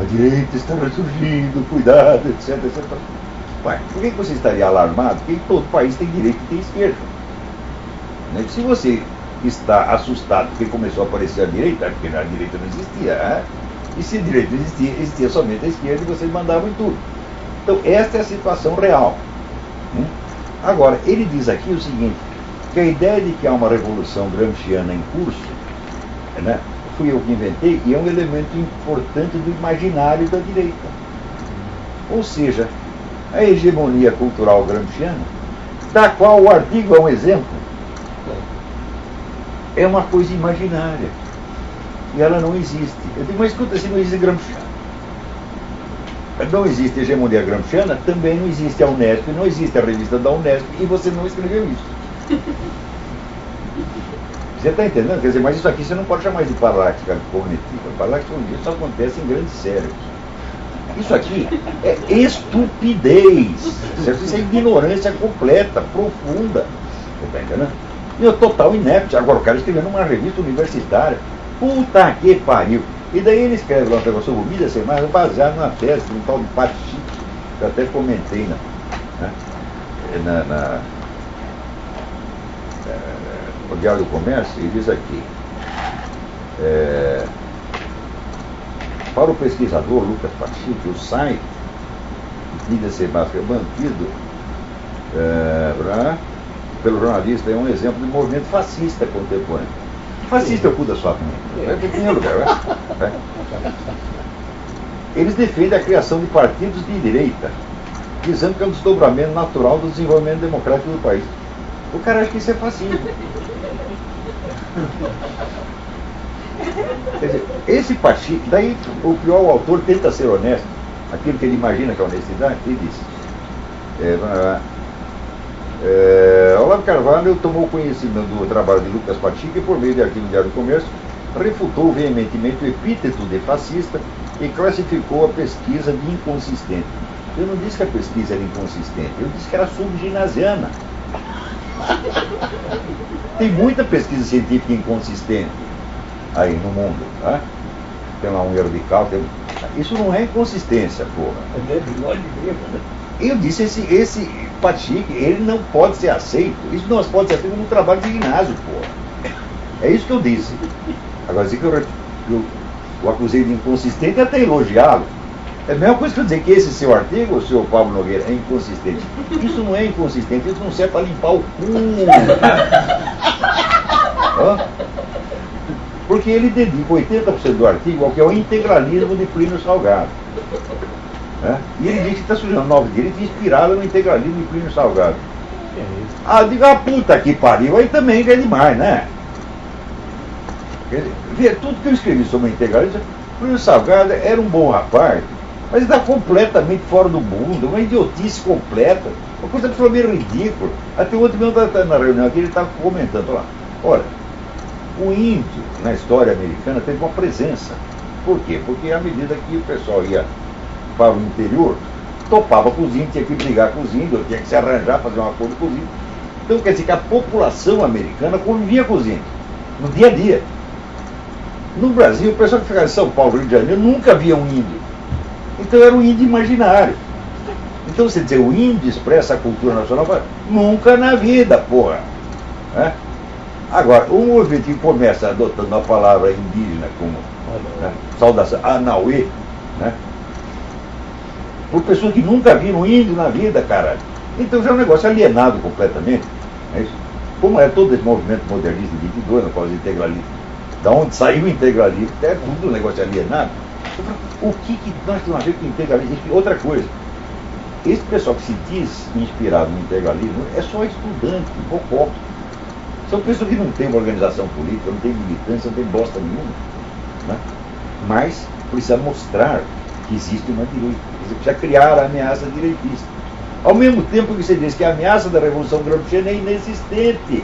A direita está ressurgindo, cuidado, etc. Ué, por que você estaria alarmado? Porque todo país tem direita e tem esquerda. Né? Se você está assustado porque começou a aparecer a direita, porque a direita não existia, e se a direita existia, existia somente a esquerda e vocês mandavam em tudo. Então, esta é a situação real. Agora, ele diz aqui o seguinte, que a ideia de que há uma revolução gramsciana em curso, né, fui eu que inventei, e é um elemento importante do imaginário da direita. Ou seja, a hegemonia cultural gramsciana, da qual o artigo é um exemplo, é uma coisa imaginária. E ela não existe. Eu digo, mas escuta, se não existe gramsciano, não existe hegemonia gramsciana, também não existe a Unesp, não existe a revista da Unesp, e você não escreveu isso. Você está entendendo? Quer dizer, mas isso aqui você não pode chamar de paráxia cognitiva. Paráxia cognitiva só acontece em grandes cérebros. Isso aqui é estupidez. Isso é ignorância completa, profunda. Você está entendendo? E total inepto. Agora o cara escrevendo numa revista universitária. Puta que pariu. E daí ele escreve lá um negócio sobre Vida Sem Máscara, baseado na tese de um tal de Pat Chico, que eu até comentei no Diário do Comércio, e diz aqui, para o pesquisador Lucas Pacheco, o site Vida Sem Máscara mantido pelo jornalista, é um exemplo de movimento fascista contemporâneo. Fascista é o cu da sua mãe. É em primeiro lugar. Eles defendem a criação de partidos de direita, dizendo que é um desdobramento natural do desenvolvimento democrático do país. O cara acha que isso é fascismo. Quer dizer, esse Pacheco, daí o pior, o autor tenta ser honesto, aquilo que ele imagina que é honestidade, ele diz. Olavo Carvalho tomou conhecimento do trabalho de Lucas Pacheco e, por meio de artigo do Diário do Comércio, refutou veementemente o epíteto de fascista e classificou a pesquisa de inconsistente. Eu não disse que a pesquisa era inconsistente, eu disse que era subginasiana. Tem muita pesquisa científica inconsistente aí no mundo, tá? Tem lá um erro de cálculo. Isso não é inconsistência, porra. Eu disse, esse Pacheco, ele não pode ser aceito. Isso não pode ser aceito como um trabalho de ginásio, porra. É isso que eu disse. Agora, dizer que eu o acusei de inconsistente é até elogiá-lo. É a mesma coisa que eu dizer que esse seu artigo, o seu Pablo Nogueira, é inconsistente. Isso não é inconsistente, isso não serve para limpar o cu. Porque ele dedica 80% do artigo ao que é o integralismo de Plínio Salgado. E ele diz que está surgindo nova direita inspirada no integralismo de Plínio Salgado. Diga, puta que pariu, aí também é demais, né? Quer dizer, vê, tudo que eu escrevi sobre o integralismo, Plínio Salgado era um bom rapaz, mas ele está completamente fora do mundo, uma idiotice completa, uma coisa absolutamente ridícula. Até ontem mesmo na reunião aqui ele estava comentando lá. Olha, o índio na história americana teve uma presença. Por quê? Porque à medida que o pessoal ia para o interior, topava com os índios, tinha que brigar com os índios, tinha que se arranjar, fazer um acordo com os índios. Então quer dizer que a população americana convivia com os índios, no dia a dia. No Brasil, o pessoal que ficava em São Paulo, Rio de Janeiro, nunca via um índio. Então era um índio imaginário. Então você dizer, o índio expressa a cultura nacional, nunca na vida, porra. Agora, um movimento que começa adotando a palavra indígena como saudação, Anauê, por pessoas que nunca viram um índio na vida, caralho. Então já é um negócio alienado completamente. É isso? Como é todo esse movimento modernista de 22, no qual os integralistas, da onde saiu o integralismo, é tudo um negócio alienado. O que nós temos a ver com integralismo? Outra coisa, esse pessoal que se diz inspirado no integralismo é só estudante, bocó. São pessoas que não têm uma organização política, não têm militância, não têm bosta nenhuma. Mas precisa mostrar que existe uma direita. Você precisa criar a ameaça direitista. Ao mesmo tempo que você diz que a ameaça da Revolução Gramsciana é inexistente.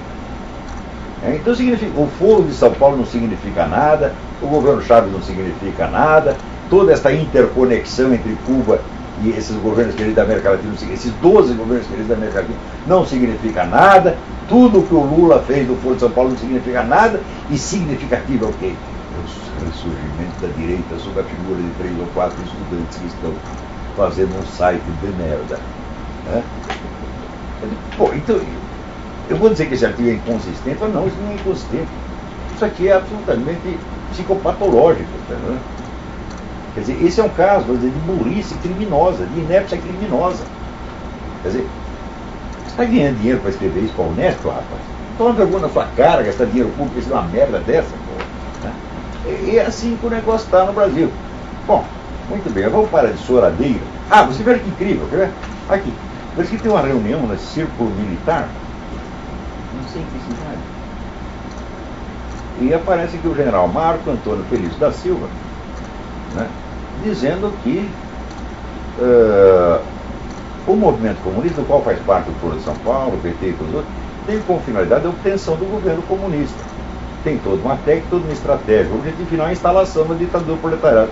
Então significa, o Foro de São Paulo não significa nada, o governo Chaves não significa nada, toda essa interconexão entre Cuba e esses governos queridos da América Latina, esses 12 governos queridos da América Latina, não significa nada, tudo que o Lula fez no Foro de São Paulo não significa nada, e significativo é o quê? O ressurgimento da direita sob a figura de 3 ou 4 estudantes que estão fazendo um site de merda. Então, eu vou dizer que esse artigo é inconsistente, mas não, isso não é inconsistente. Isso aqui é absolutamente psicopatológico. Quer dizer, esse é um caso, vou dizer, de burrice criminosa, de inépcia criminosa. Quer dizer, você está ganhando dinheiro para escrever isso para honesto, rapaz? Toma vergonha na sua cara, gastar dinheiro público para escrever uma merda dessa, pô. É assim que o negócio está no Brasil. Bom, muito bem, vamos parar de choradeira. Você vê que incrível, quer ver? Aqui, parece que tem uma reunião no Círculo Militar, não sei em que cidade. E aparece que o general Marco Antônio Felício da Silva, dizendo que o movimento comunista, do qual faz parte o Foro de São Paulo, o PT e todos os outros, tem como finalidade a obtenção do governo comunista. Tem toda uma técnica, toda uma estratégia. O objetivo final é a instalação da ditadura proletária.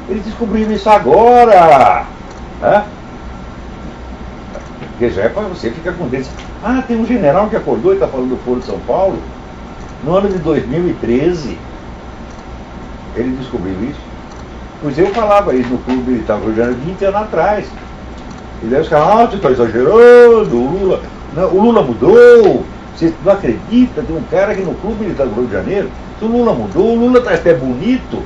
Eles descobriram isso agora! Porque já é para você ficar com dentes. Tem um general que acordou e está falando do Foro de São Paulo. No ano de 2013, ele descobriu isso. Pois eu falava isso no Clube Militar do Rio de Janeiro 20 anos atrás. E daí os caras, você está exagerando, o Lula mudou. Você não acredita, tem um cara aqui no Clube Militar do Rio de Janeiro, se o Lula mudou, o Lula está até bonito.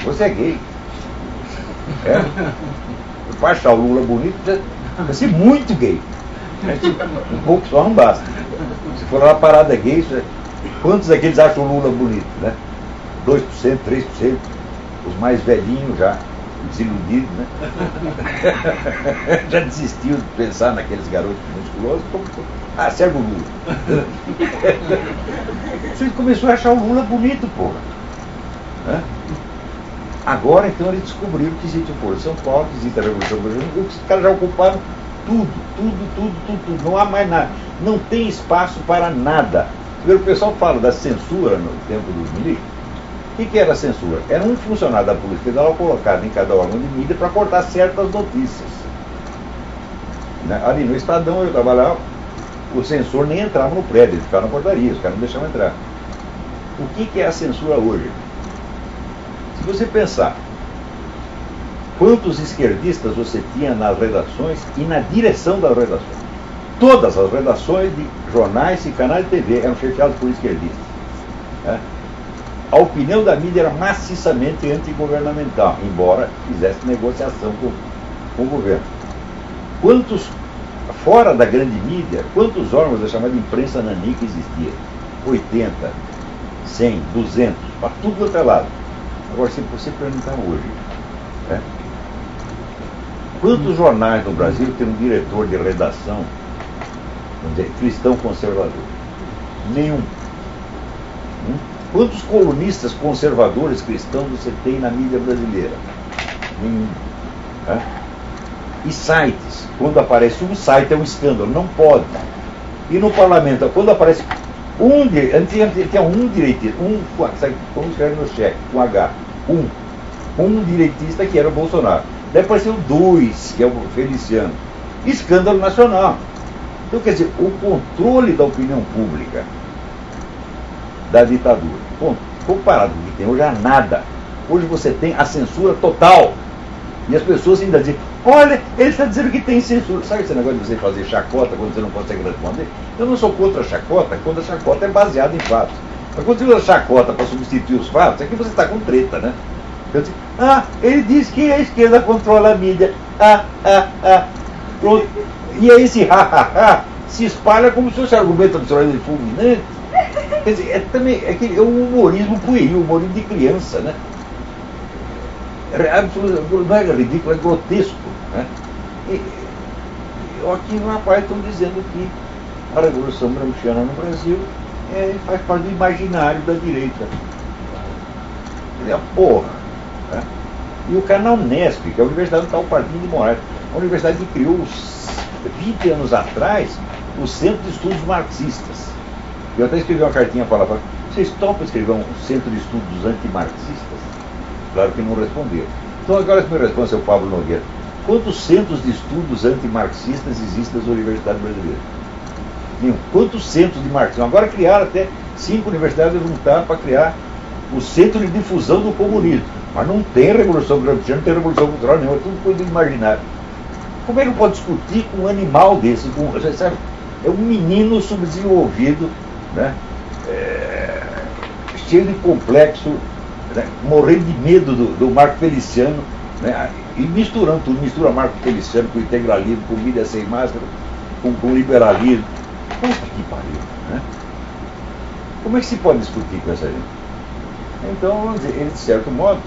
Você é gay. Para achar o Lula bonito, Vai ser muito gay. Um pouco só não basta. Se for uma parada gay, isso é... quantos daqueles acham o Lula bonito, né? 2%, 3%, os mais velhinhos já, desiludidos, né? Já desistiu de pensar naqueles garotos musculosos. Serve o Lula. Você começou a achar o Lula bonito, porra. Né? Agora, então, eles descobriram que existe o Foro de São Paulo, que existe a Revolução Brasileira. Os caras já ocuparam tudo. Não há mais nada. Não tem espaço para nada. O pessoal fala da censura no tempo dos milicos. O que era a censura? Era um funcionário da Polícia Federal colocado em cada órgão de mídia para cortar certas notícias. Né? Ali no Estadão, eu trabalhava, o censor nem entrava no prédio, ele ficava na portaria, os caras não deixavam entrar. O que é a censura hoje? Se você pensar, quantos esquerdistas você tinha nas redações e na direção das redações? Todas as redações de jornais e canais de TV eram chefiadas por esquerdistas. Né? A opinião da mídia era maciçamente antigovernamental, embora fizesse negociação com o governo. Quantos, fora da grande mídia, quantos órgãos da chamada imprensa nanica existia? 80, 100, 200, para tudo quanto é lado. Agora, se você perguntar hoje, né? Quantos jornais no Brasil tem um diretor de redação, vamos dizer, cristão conservador? Nenhum. Quantos colunistas conservadores cristãos você tem na mídia brasileira? Nenhum. Né? E sites, quando aparece um site é um escândalo, não pode. E no parlamento, quando aparece antes tinha um direitista, como escreve no cheque, com H, um direitista que era o Bolsonaro. Daí apareceu 2, que é o Feliciano. Escândalo nacional. Então, quer dizer, o controle da opinião pública da ditadura, comparado com o que tem hoje, é nada. Hoje você tem a censura total. E as pessoas ainda dizem, olha, ele está dizendo que tem censura. Sabe esse negócio de você fazer chacota quando você não consegue responder? Eu não sou contra a chacota, quando a chacota é baseada em fatos. Mas quando você usa chacota para substituir os fatos, é que você está com treta, né? Eu disse, ele diz que a esquerda controla a mídia. Pronto. E aí esse se espalha como se fosse argumento absolutamente fulminante. Quer dizer, é um humorismo pueril, um humorismo de criança, né? Não é ridículo, é grotesco. Né? E aqui no rapaz estão dizendo que a Revolução Gramsciana no Brasil faz parte do imaginário da direita. É a porra. Né? E o cara na Unesp, que é a Universidade do Tal Pardim de Moraes, a universidade que criou 20 anos atrás o Centro de Estudos Marxistas. Eu até escrevi uma cartinha para lá, vocês topam escrever um Centro de Estudos Antimarxistas? Claro que não responderam. Então agora me responde, seu Pablo Nogueira. Quantos centros de estudos antimarxistas existem nas universidades brasileiras? Nenhum. Quantos centros de marxismo? Agora criaram até 5 universidades juntaram para criar o Centro de Difusão do Comunismo. Mas não tem Revolução Gramsciana, não tem Revolução Cultural nenhuma, é tudo coisa imaginária. Como é que não pode discutir com um animal desse? Sabe? É um menino subdesenvolvido, né? Cheio de complexo, né? Morrendo de medo do Marco Feliciano, né? E misturando tudo, mistura Marco Feliciano com integralismo, com mídia sem máscara, com liberalismo. Puta que pariu, né? Como é que se pode discutir com essa gente? Então, vamos dizer, ele de certo modo,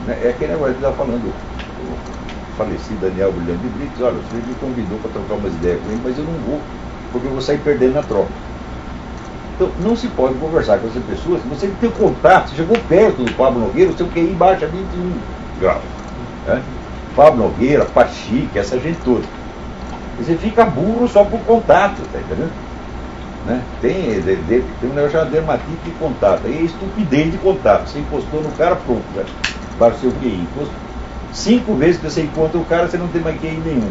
né, é aquele negócio que ele está falando, o falecido Daniel Brilhante de Brito, olha, o senhor me convidou para trocar umas ideias com ele, mas eu não vou, porque eu vou sair perdendo na troca. Então, não se pode conversar com essas pessoas, você tem contato, você chegou perto do Pablo Nogueira, o seu QI baixa 21 graus. Né? Pablo Nogueira, Pachique, essa gente toda. Você fica burro só por contato, tá entendendo? Né? Tem um negócio chamado dermatite de contato, aí é estupidez de contato. Você encostou no cara, pronto, já para o seu QI. 5 vezes que você encontra o cara, você não tem mais QI nenhum.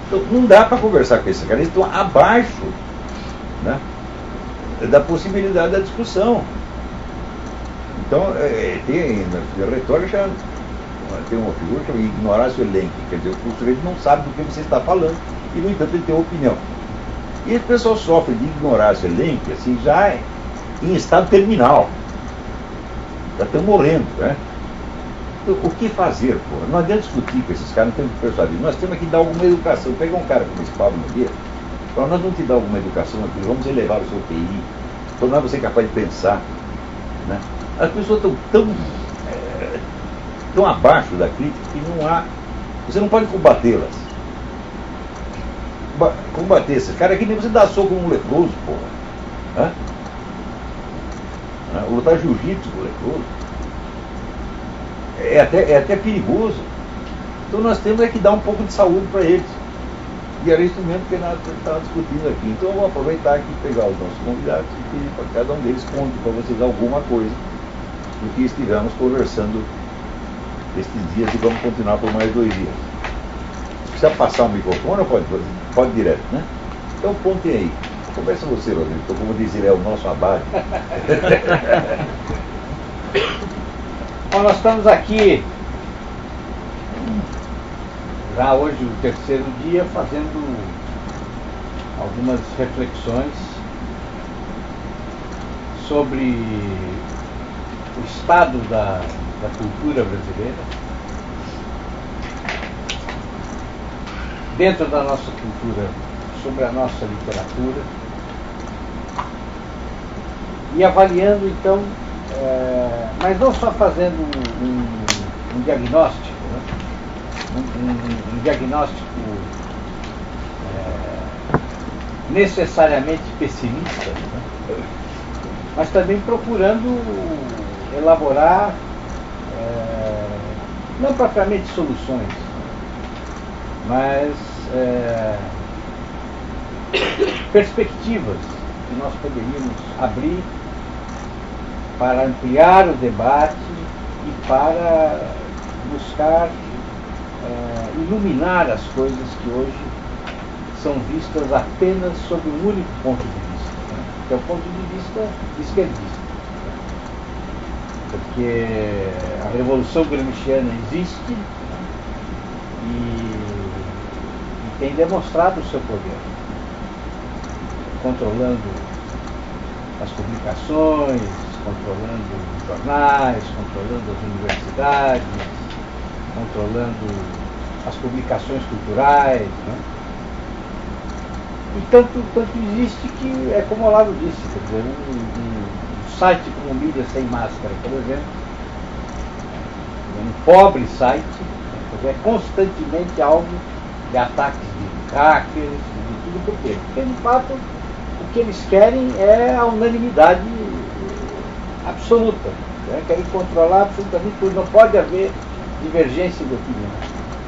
Então, não dá para conversar com esse cara, eles estão abaixo, né, da possibilidade da discussão. Então, tem na retórica já tem uma figura que é ignorácio elenque, quer dizer, o sujeito não sabe do que você está falando e, no entanto, ele tem opinião. E esse pessoal sofre de ignorância elenque, assim, já em estado terminal. Já estão morrendo, né? o que fazer, pô? Não adianta discutir com esses caras, não temos que persuadir. Nós temos que dar alguma educação. Pegar um cara como esse Pablo Nogueira, falar, nós vamos te dar alguma educação aqui, vamos elevar o seu QI, tornar você capaz de pensar. Né? As pessoas estão tão abaixo da crítica que não há. Você não pode combatê-las. Combater esses caras é que nem você dá soco num leproso, porra. Lutar jiu-jitsu com o leproso. É até perigoso. Então nós temos que dar um pouco de saúde para eles. E era isso mesmo que nós estávamos discutindo aqui. Então eu vou aproveitar aqui e pegar os nossos convidados e pedir para cada um deles conte para vocês alguma coisa do que estivemos conversando estes dias e vamos continuar por mais 2 dias. Precisa passar o microfone ou pode direto, né? Então contem aí. Começa você, Rodrigo. Então, como diz ele, é o nosso abade. Bom, nós estamos aqui já hoje o 3º dia fazendo algumas reflexões sobre o estado da cultura brasileira dentro da nossa cultura, sobre a nossa literatura e avaliando então, mas não só fazendo um diagnóstico, né? um diagnóstico necessariamente pessimista, né? Mas também procurando elaborar não propriamente soluções, mas perspectivas que nós poderíamos abrir para ampliar o debate e para buscar iluminar as coisas que hoje são vistas apenas sob um único ponto de vista, né? Que é o ponto de vista esquerdista. Porque a Revolução Gramsciana existe e tem demonstrado o seu poder, controlando as publicações, controlando os jornais, controlando as universidades, controlando as publicações culturais, né? E tanto existe que é como o Olavo disse, quer dizer, um site como Mídia Sem Máscara, por exemplo, um pobre site, é constantemente alvo de ataques de hackers, de tudo. Por quê? Porque de fato o que eles querem é a unanimidade absoluta, né? Querem controlar absolutamente tudo, não pode haver divergência de opinião.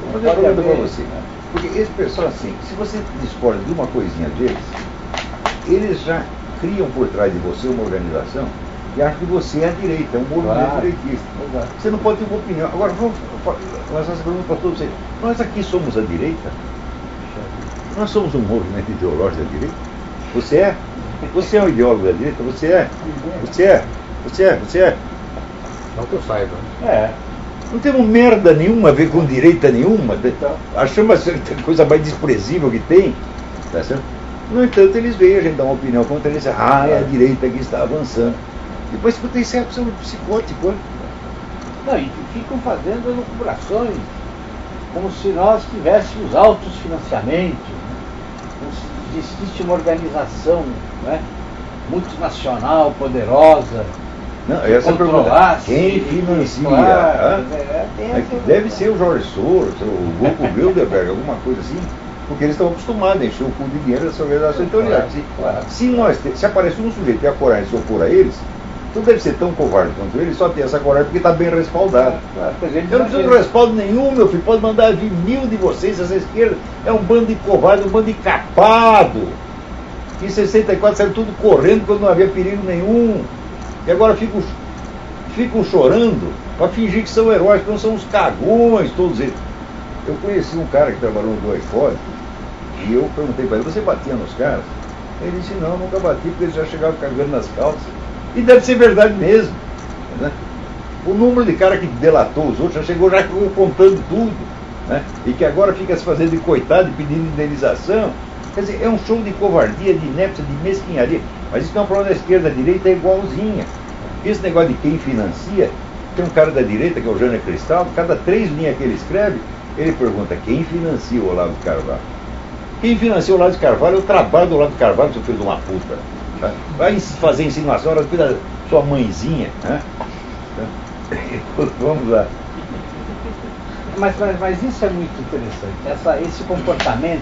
Vou fazer uma pergunta para você, né? Porque esse pessoal, assim, se você discorda de uma coisinha deles, eles já criam por trás de você uma organização e acham que você é a direita, é um movimento direitista. Exato. Você não pode ter uma opinião. Agora, vamos lançar essa pergunta para todos vocês. Nós aqui somos a direita? Nós somos um movimento ideológico da direita? Você é? Você é um ideólogo da direita? Você é? Você é? Você é? Você é? Não que eu saiba. Não temos merda nenhuma a ver com direita nenhuma. Achamos a coisa mais desprezível que tem. Tá certo? No entanto, eles veem a gente dar uma opinião contra eles. É a direita que está avançando. Depois que tem certo, são psicótico. Não, e ficam fazendo elucubrações como se nós tivéssemos altos financiamentos, né? Como se existisse uma organização, né, multinacional, poderosa. Não, essa pergunta, quem financia? Deve ser o Jorge Soros, o Grupo Bilderberg, alguma coisa assim, porque eles estão acostumados a encher o cu de dinheiro dessa organização. Então, se aparece um sujeito e a coragem de se opor a eles, então deve ser tão covarde quanto ele, só tem essa coragem porque está bem respaldado. Eu não preciso de respaldo nenhum, meu filho, pode mandar vir 1000 de vocês, essa esquerda é um bando de covarde, um bando de capado. Em 64 saiu tudo correndo quando não havia perigo nenhum. E agora ficam chorando para fingir que são heróis, que não são os cagões, todos eles. Eu conheci um cara que trabalhou no iPhone e eu perguntei para ele, você batia nos caras? Ele disse, não, nunca bati, porque eles já chegavam cagando nas calças. E deve ser verdade mesmo. Né? O número de cara que delatou os outros já chegou contando tudo. Né? E que agora fica se fazendo de coitado e pedindo indenização. Quer dizer, é um show de covardia, de inépcia, de mesquinharia. Mas isso não é um problema da esquerda, da direita é igualzinha. Esse negócio de quem financia Tem um cara da direita, que é o Jânio Cristal, cada 3 linhas que ele escreve, ele pergunta quem financia o Olavo de Carvalho. Quem financia o Olavo de Carvalho é o trabalho do Olavo de Carvalho, seu filho de uma puta. Tá? Vai fazer insinuação, ela cuida da sua mãezinha. Né? Vamos lá. Mas isso é muito interessante, esse comportamento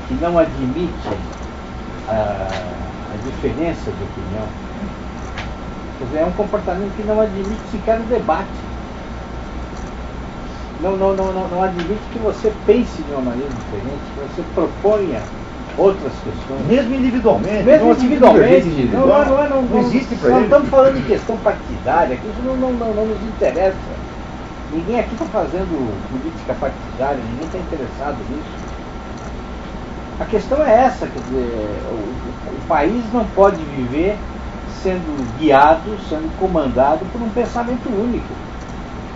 que não admite a diferença de opinião. Quer dizer, é um comportamento que não admite sequer o debate. Não admite que você pense de uma maneira diferente, que você proponha outras questões. Mesmo individualmente. Mesmo individualmente. Não existe para ele. Não estamos falando de questão partidária, que isso não nos interessa. Ninguém aqui está fazendo política partidária, ninguém está interessado nisso. A questão é essa, quer dizer, o país não pode viver sendo guiado, sendo comandado por um pensamento único.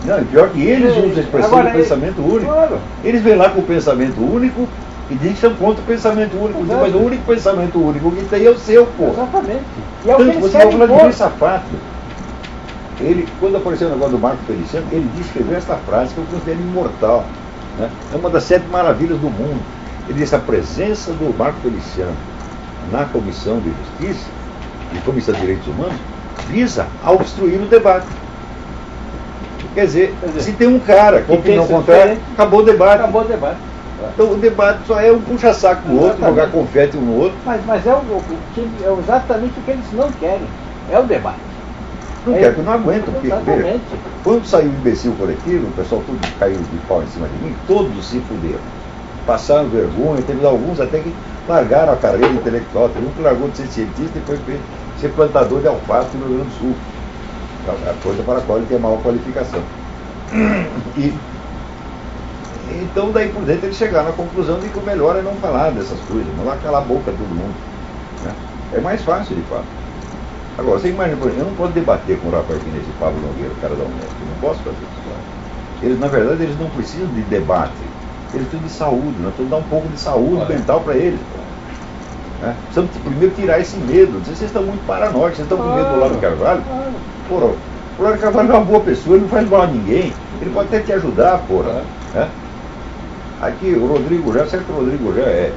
Não, e pior que eles usam a expressão do pensamento único. Claro. Eles vêm lá com o pensamento único e dizem que são contra o pensamento único. Exato. Mas o único pensamento único que tem é o seu, pô. Exatamente. E é o que Tanto eles você querem vai falar de impor. Safato. Ele, quando apareceu o negócio do Marco Feliciano, ele descreveu essa frase que eu considero imortal. Né? É uma das 7 maravilhas do mundo. Ele disse: a presença do Marco Feliciano na Comissão de Justiça e Comissão de Direitos Humanos visa a obstruir o debate. Quer dizer, se tem um cara com opinião contrária, acabou o debate. Acabou o debate. Então o debate só é um puxa-saco do outro, jogar confete um no outro. Mas é exatamente o que eles não querem. É o debate. Não quer, que não aguentam. Porque, Exatamente. quando saiu o imbecil coletivo, o pessoal tudo caiu de pau em cima de mim, todos se fuderam. Passaram vergonha, teve alguns até que largaram a carreira intelectual. Teve um que largou de ser cientista e foi ser plantador de alface no Rio Grande do Sul. A coisa para a qual ele tem a maior qualificação. Então, daí por dentro, eles chegaram à conclusão de que o melhor é não falar dessas coisas, não lá calar a boca de todo mundo. Né? É mais fácil, de fato. Agora, você imagina, por exemplo, eu não posso debater com o Rafael Pires e Pablo Nogueira, o cara da Unesco, eu não posso fazer isso. Eles, na verdade, eles não precisam de debate, eles precisam de saúde, nós precisamos dar um pouco de saúde mental para eles. Né? Precisamos primeiro tirar esse medo. Vocês estão muito paranoicos, vocês estão com medo do Olavo de Carvalho. Porra, o Olavo de Carvalho é uma boa pessoa, ele não faz mal a ninguém, ele pode até te ajudar, porra. Né? Aqui o Rodrigo já, certo que o Rodrigo já é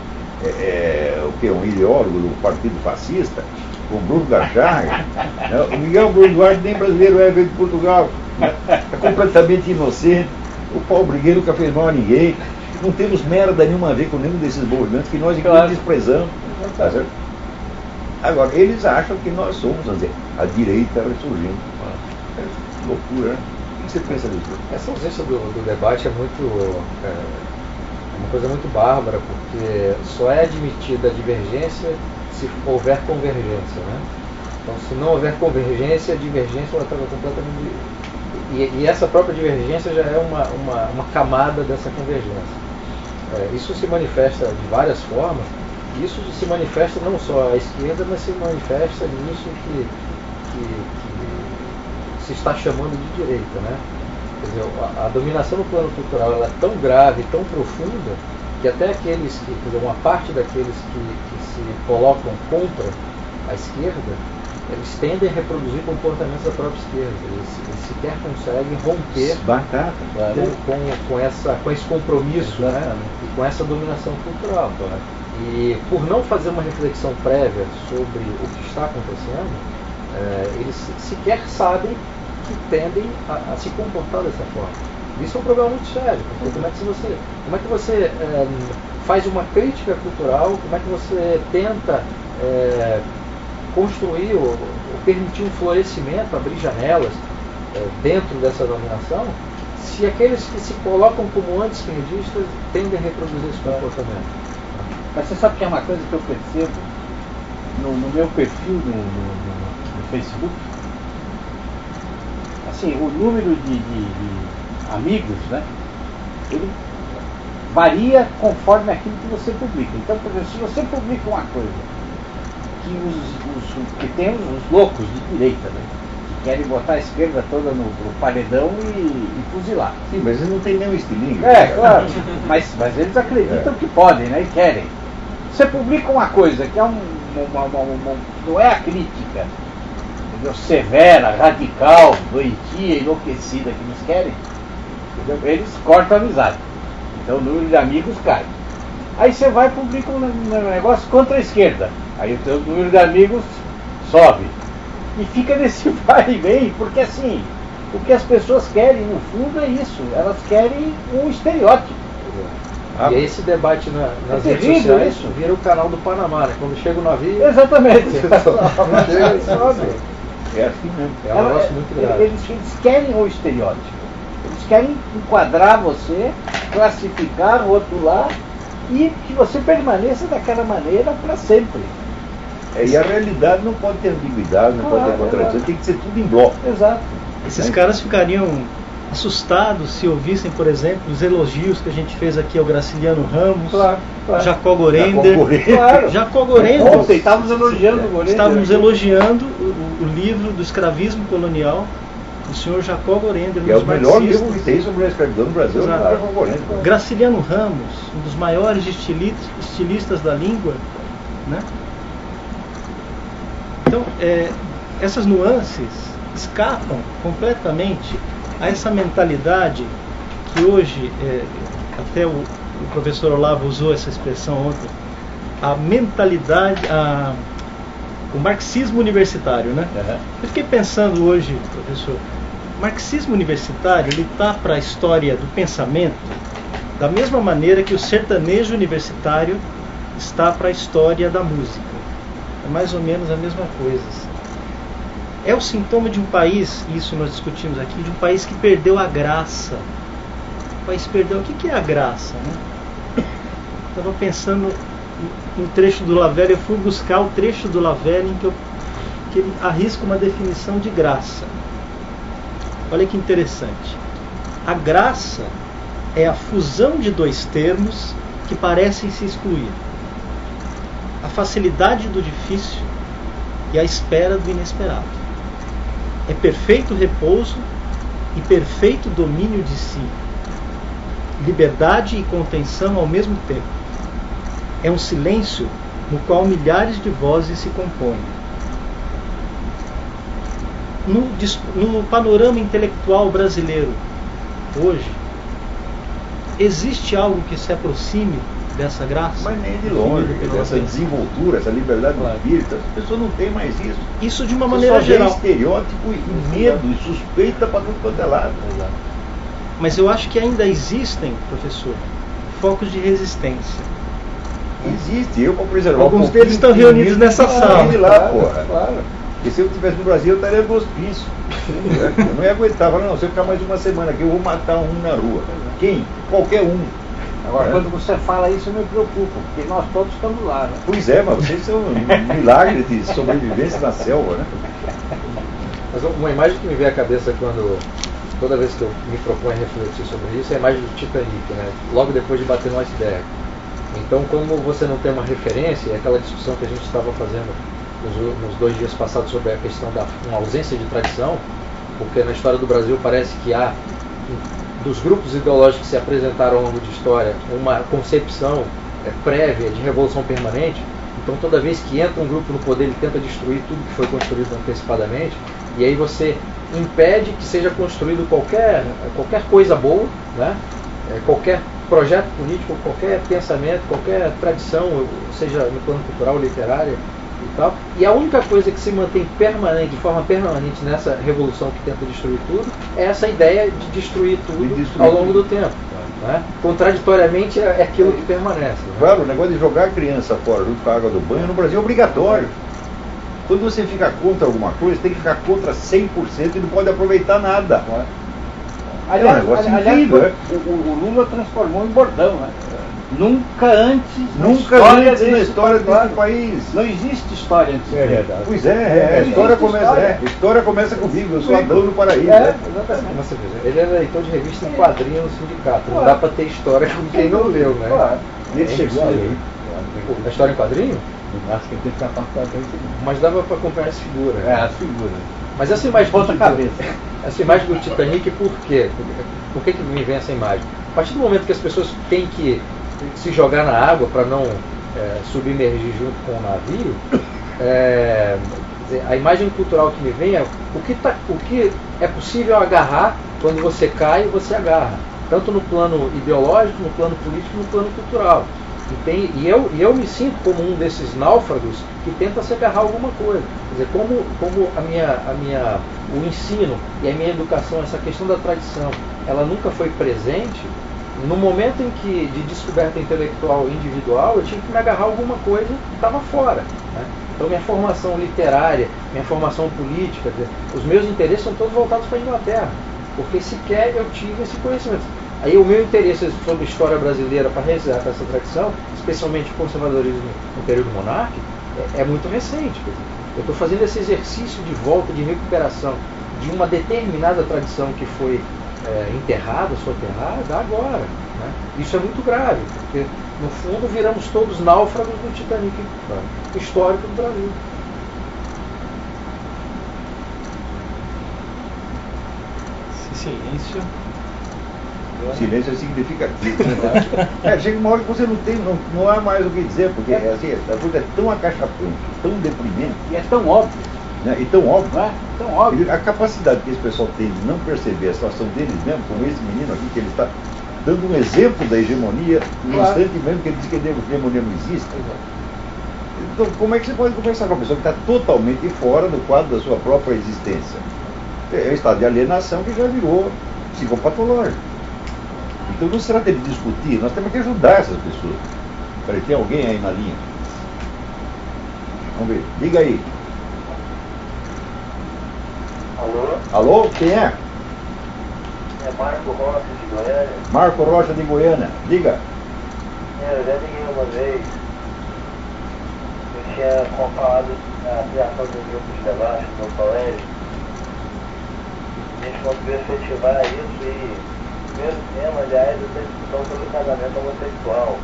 o que? Um ideólogo do Partido Fascista, o Bruno Gacharra, né? O Miguel Bruno Duarte nem brasileiro é, veio de Portugal, né? É completamente inocente, o Paulo Brigueiro nunca fez mal a ninguém, não temos merda nenhuma a ver com nenhum desses movimentos que nós inclusive desprezamos. Tá certo? Agora, eles acham que nós somos, vamos dizer, a direita ressurgindo. É loucura, né? O que você pensa disso? Essa ausência do debate é muito. É uma coisa muito bárbara, porque só é admitida a divergência se houver convergência, né? Então, se não houver convergência, a divergência ela está completamente. E essa própria divergência já é uma camada dessa convergência. Isso se manifesta de várias formas. Isso se manifesta não só à esquerda, mas se manifesta nisso que se está chamando de direita, né? Quer dizer, a dominação no plano cultural ela é tão grave, tão profunda, que até aqueles que, quer dizer, uma parte daqueles que se colocam contra a esquerda, eles tendem a reproduzir comportamentos da própria esquerda. Eles sequer conseguem romper com esse compromisso, né? E com essa dominação cultural. E por não fazer uma reflexão prévia sobre o que está acontecendo, eles sequer sabem que tendem a se comportar dessa forma. Isso é um problema muito sério, porque como é que você faz uma crítica cultural, como é que você tenta construir ou permitir um florescimento, abrir janelas dentro dessa dominação, se aqueles que se colocam como anti-esquerdistas tendem a reproduzir esse comportamento. Mas você sabe que é uma coisa que eu percebo no meu perfil no Facebook? Assim, o número de amigos, né? Ele varia conforme aquilo que você publica. Então, por exemplo, se você publica uma coisa que tem os loucos de direita, né? Que querem botar a esquerda toda no paredão e fuzilar. Sim, mas eles não têm nenhum estilingue. Claro. Mas eles acreditam que podem, né? E querem. Você publica uma coisa que é não é a crítica, severa, radical, doentia, enlouquecida que eles querem, entendeu? Eles cortam a amizade. Então o número de amigos cai. Aí você vai e publica um negócio contra a esquerda. Aí o teu número de amigos sobe. E fica nesse vai e vem, porque assim, o que as pessoas querem, no fundo, é isso. Elas querem um estereótipo. E aí esse debate nas terrível redes sociais isso. vira o canal do Panamá, né? Quando chega o navio, Exatamente. sobe. É assim mesmo. É um negócio muito grave. Eles querem o estereótipo. Eles querem enquadrar você, classificar, rotular e que você permaneça daquela maneira para sempre. E a realidade não pode ter ambiguidade, não pode ter contradição, tem que ser tudo em bloco. Exato. Esses caras ficariam assustados se ouvissem, por exemplo, os elogios que a gente fez aqui ao Graciliano Ramos, Claro. Jacó Gorender. Claro. Jacó Gorender. Ontem estávamos elogiando o Gorender. Estávamos elogiando o livro do escravismo colonial do senhor Jacó Gorender, um Que é o dos melhor livro marxistas. que tem sobre a escravidão no Brasil, Exato. não é concorrente. Graciliano Ramos, um dos maiores estilistas da língua, né? Então, essas nuances escapam completamente a essa mentalidade que hoje, até o professor Olavo usou essa expressão ontem, a mentalidade, o marxismo universitário, né? Uhum. Eu fiquei pensando hoje, professor, o marxismo universitário, ele está para a história do pensamento da mesma maneira que o sertanejo universitário está para a história da música. É mais ou menos a mesma coisa. É o sintoma de um país, isso nós discutimos aqui, de um país que perdeu a graça. O país perdeu. O que é a graça, né? Estava pensando no trecho do Lavelle, eu fui buscar o trecho do Lavelle em que ele arrisca uma definição de graça. Olha que interessante. A graça é a fusão de dois termos que parecem se excluir. A facilidade do difícil e a espera do inesperado. É perfeito repouso e perfeito domínio de si. Liberdade e contenção ao mesmo tempo. É um silêncio no qual milhares de vozes se compõem. No panorama intelectual brasileiro, hoje, existe algo que se aproxime dessa graça? Mas nem de longe, essa desenvoltura, essa liberdade do espírito, as pessoas não têm mais isso. Isso de uma Você maneira só vê geral. estereótipo e medo e suspeita para tudo quanto é lado. Mas eu acho que ainda existem, professor, focos de resistência. Existe, eu para preservar Alguns um pouquinho deles estão de reunidos medo, nessa eu sala. saí de lá, Claro, porra. claro. E se eu estivesse no Brasil, eu estaria no hospício. Eu não ia aguentar, falar, não, se eu ficar mais uma semana aqui, eu vou matar um na rua. Quem? Qualquer um. Agora, quando você fala isso, eu me preocupo, porque nós todos estamos lá, né? Pois é, mas vocês são um milagre de sobrevivência na selva, né? Mas uma imagem que me vem à cabeça toda vez que eu me proponho a refletir sobre isso é a imagem do Titanic, né? Logo depois de bater no iceberg. Então, como você não tem uma referência, é aquela discussão que a gente estava fazendo nos 2 dias passados sobre a questão da uma ausência de tradição, porque na história do Brasil parece que há, dos grupos ideológicos que se apresentaram ao longo de história, uma concepção prévia de revolução permanente. Então, toda vez que entra um grupo no poder, ele tenta destruir tudo que foi construído antecipadamente, e aí você impede que seja construído qualquer coisa boa, né? Qualquer projeto político, qualquer pensamento, qualquer tradição, seja no plano cultural, literário e tal. E a única coisa que se mantém permanente, de forma permanente nessa revolução que tenta destruir tudo, é essa ideia de destruir tudo ao longo do tempo. Né? Contraditoriamente é aquilo que permanece. Né? Claro, o negócio de jogar a criança fora junto com a água do banho no Brasil é obrigatório. Quando você fica contra alguma coisa, tem que ficar contra 100% e não pode aproveitar nada. Aliás, É um negócio aliás, incrível, o Lula transformou em bordão, né? Nunca antes Nunca antes na história desse país. Não existe história antes disso. verdade. Pois é, a história começa, a história começa comigo, eu sou Adão no paraíso. né? Exatamente. Você veja, ele era leitor de revista em quadrinho no sindicato. Não dá pra ter história com quem não leu, né? Claro. E ele chegou a ler. A história em quadrinho? Acho que ele tem que ficar para Mas dava pra acompanhar as figuras. É, as figuras. Mas essa imagem Ponta do cabeça. Essa imagem do Titanic, por quê? Por que me vem essa imagem? A partir do momento que as pessoas têm que se jogar na água para não submergir junto com o navio, Quer dizer, a imagem cultural que me vem é o que é possível agarrar quando você cai, você agarra. Tanto no plano ideológico, no plano político, no plano cultural. E eu me sinto como um desses náufragos que tenta se agarrar a alguma coisa. Quer dizer, como o ensino e a minha educação, essa questão da tradição, ela nunca foi presente, no momento em que de descoberta intelectual individual, eu tinha que me agarrar a alguma coisa que estava fora. Né? Então minha formação literária, minha formação política, quer dizer, os meus interesses são todos voltados para a Inglaterra, porque sequer eu tive esse conhecimento. Aí o meu interesse sobre história brasileira para resgatar essa tradição, especialmente o conservadorismo no período monárquico, é muito recente. Eu estou fazendo esse exercício de volta, de recuperação de uma determinada tradição que foi enterrada, soterrada, agora. Né? Isso é muito grave, porque no fundo viramos todos náufragos do Titanic histórico do Brasil. Silêncio. Silêncio é significativo. Né? Chega uma hora que você não há mais o que dizer, porque assim, a coisa é tão acachapante, tão deprimente. E é tão óbvio. Né? E tão óbvio. Não é? Tão óbvio. A capacidade que esse pessoal tem de não perceber a situação deles mesmo, como esse menino aqui, que ele está dando um exemplo da hegemonia no instante mesmo que ele diz que a hegemonia não existe. Então, como é que você pode conversar com uma pessoa que está totalmente fora do quadro da sua própria existência? É um estado de alienação que já virou psicopatológico. Então não se trata de discutir, nós temos que ajudar essas pessoas. Peraí, tem alguém aí na linha? Vamos ver, diga aí. Alô? Alô, quem é? É Marco Rocha de Goiânia. Marco Rocha de Goiânia, diga. Eu já liguei uma vez. Eu tinha falado da criação de um grupo de debate no colégio. A gente conseguiu efetivar isso e o primeiro tema, aliás, é a discussão sobre o casamento homossexual.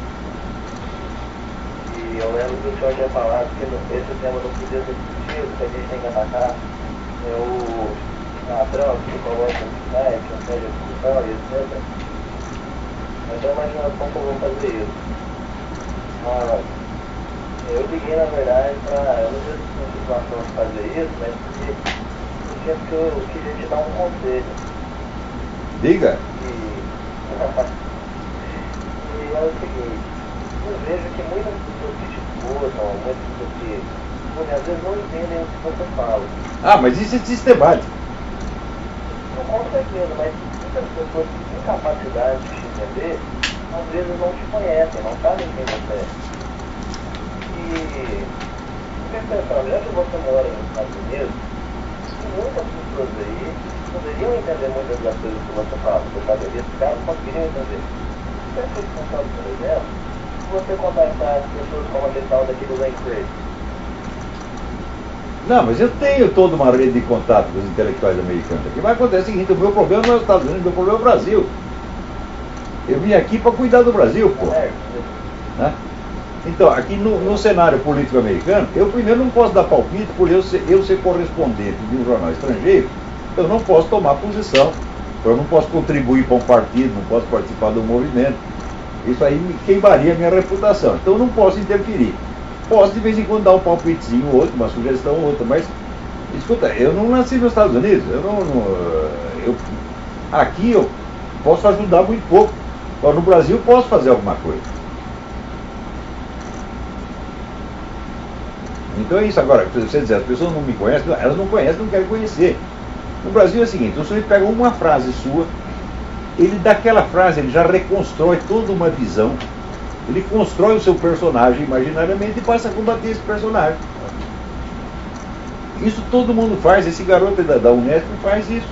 E eu lembro que o senhor tinha falado que esse tema não podia ser discutido, que a gente tem que atacar o ladrão que coloca no site, a série de discussão e etc. Eu estou imaginando como eu vou fazer isso. Eu liguei, na verdade, eu não sei se tem situação de fazer isso, mas porque eu queria te dar um conselho. Diga. E é o seguinte, eu vejo que muitas pessoas que te escutam, muitas pessoas que às vezes não entendem o que você fala. Ah, mas isso é sistemático. Não, com certeza, mas muitas pessoas que têm capacidade de te entender, às vezes não te conhecem, não sabem quem você é. E fiquei pensando, já que você mora nos Estados Unidos, muitas pessoas aí poderiam entender muitas das coisas que você fala, você saberia, os caras conseguiriam entender. Eu fico pensando, por exemplo, se você contactar as pessoas como a questão daquele Wayne Craig. Não, mas eu tenho toda uma rede de contato com os intelectuais americanos. O que vai acontecer é o seguinte, o meu problema não é os Estados Unidos, o meu problema é o Brasil. Eu vim aqui para cuidar do Brasil, pô. Né? Então, aqui no cenário político americano, eu primeiro não posso dar palpite por eu ser correspondente de um jornal estrangeiro, eu não posso tomar posição, eu não posso contribuir para um partido, não posso participar do movimento. Isso aí me queimaria a minha reputação. Então eu não posso interferir. Posso de vez em quando dar um palpitezinho ou outro, uma sugestão ou outra, mas escuta, eu não nasci nos Estados Unidos, aqui eu posso ajudar muito pouco. Agora no Brasil posso fazer alguma coisa. Então é isso. Agora, se você dizer, as pessoas não me conhecem, elas não conhecem, não querem conhecer. No Brasil é o seguinte, o sujeito pega uma frase sua, ele daquela frase, ele já reconstrói toda uma visão, ele constrói o seu personagem imaginariamente e passa a combater esse personagem. Isso todo mundo faz, esse garoto da Unesp faz isso.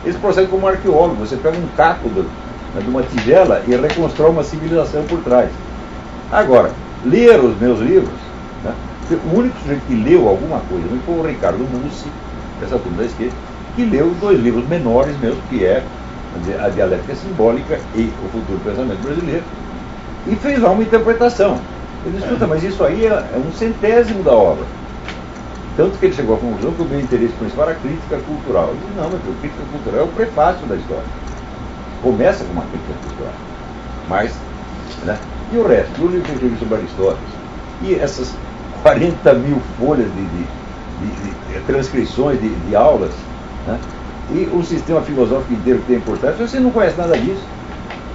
Esse processo como arqueólogo, você pega um caco de uma tigela e reconstrói uma civilização por trás. Agora, ler os meus livros, né? O único sujeito que leu alguma coisa foi o Ricardo Mussi, essa turma da esquerda, que leu 2 livros menores meus, que é A Dialética Simbólica e O Futuro Pensamento Brasileiro, e fez lá uma interpretação. Ele disse, escuta, mas isso aí é um centésimo da obra. Tanto que ele chegou à conclusão que o meu interesse principal era a crítica cultural. Eu disse, não, mas a crítica cultural é o prefácio da história. Começa com uma crítica cultural. Mas, né? E o resto? O livro que eu escrevi sobre Aristóteles. E essas 40 mil folhas de transcrições de aulas, né? E o sistema filosófico inteiro que tem importância, você não conhece nada disso.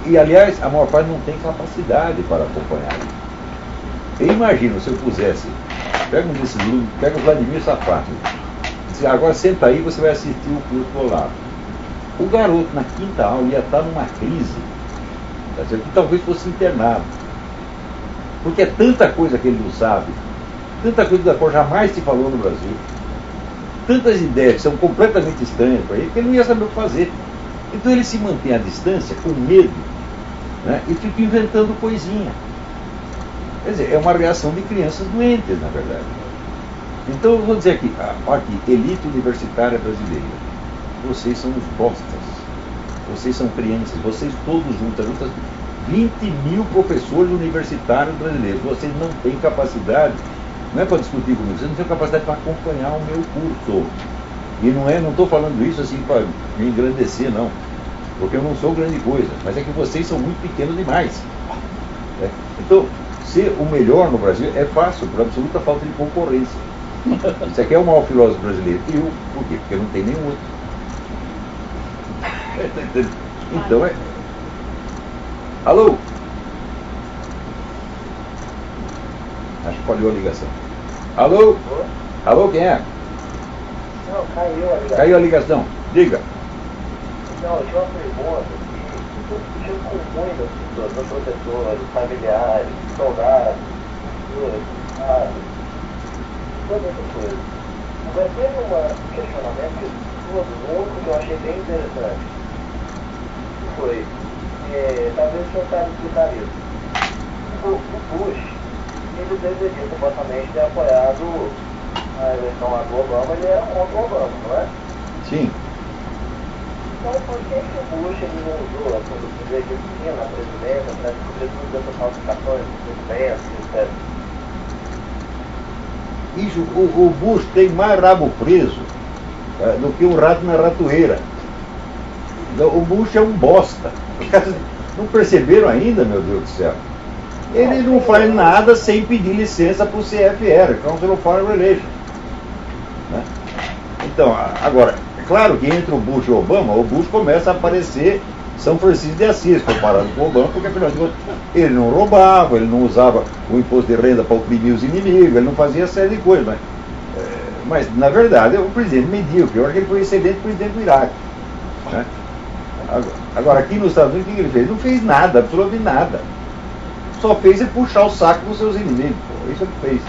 E, aliás, a maior parte não tem capacidade para acompanhar isso. Eu imagino se eu pusesse, pega um desses alunos, pega o Vladimir Safato, diz, agora senta aí, você vai assistir o curso do Olavo. O garoto, na quinta aula, ia estar numa crise, tá certo? Que talvez fosse internado. Porque é tanta coisa que ele não sabe, tanta coisa da qual jamais se falou no Brasil, tantas ideias que são completamente estranhas para ele, que ele não ia saber o que fazer. Então ele se mantém à distância, com medo, né? E fica inventando coisinha. Quer dizer, é uma reação de crianças doentes, na verdade. Então eu vou dizer aqui, elite universitária brasileira, vocês são os bostas, vocês são crianças, vocês todos juntos, 20 mil professores universitários brasileiros, vocês não têm capacidade, não é para discutir comigo, vocês não têm capacidade para acompanhar o meu curso. E não estou falando isso assim para me engrandecer, não, porque eu não sou grande coisa, mas é que vocês são muito pequenos demais. Né? Então, ser o melhor no Brasil é fácil, por absoluta falta de concorrência. Isso aqui é o maior filósofo brasileiro. E eu, por quê? Porque não tem nenhum outro. Então é. Alô? Acho que falhou a ligação. Alô? Alô, quem é? Não, caiu a ligação. Caiu a ligação. Diga. Não, eu tinha uma pergunta que eu discutiu com muitas pessoas, professores, familiares, soldados, todas essas coisas. Agora teve um questionamento único que eu achei bem interessante. Que foi, talvez o senhor saiba explicar isso. O Bush, ele deveria supostamente ter apoiado a eleição lá do Obama, ele era contra o Obama, não é? Sim. Então, por que o Bush ele não usou a política que tinha na presidência para descobrir todas essas falsificações de documentos, etc.? Isso, o Bush tem mais rabo preso do que um rato na ratoeira. O Bush é um bosta. Os caras não perceberam ainda, meu Deus do céu. Ele não faz nada sem pedir licença para o CFR, Council of Foreign Relations. Né? Então, agora, é claro que entre o Bush e o Bush começa a aparecer São Francisco de Assis, comparado com o Obama, porque afinal de contas ele não roubava, ele não usava o imposto de renda para oprimir os inimigos, ele não fazia série de coisas. Mas na verdade, é um presidente medíocre. Eu acho que ele foi excelente presidente do Iraque. Né? Agora, aqui nos Estados Unidos, o que ele fez? Ele não fez nada, absolutamente nada. Só fez é puxar o saco dos seus inimigos. Pô. Isso é o que fez.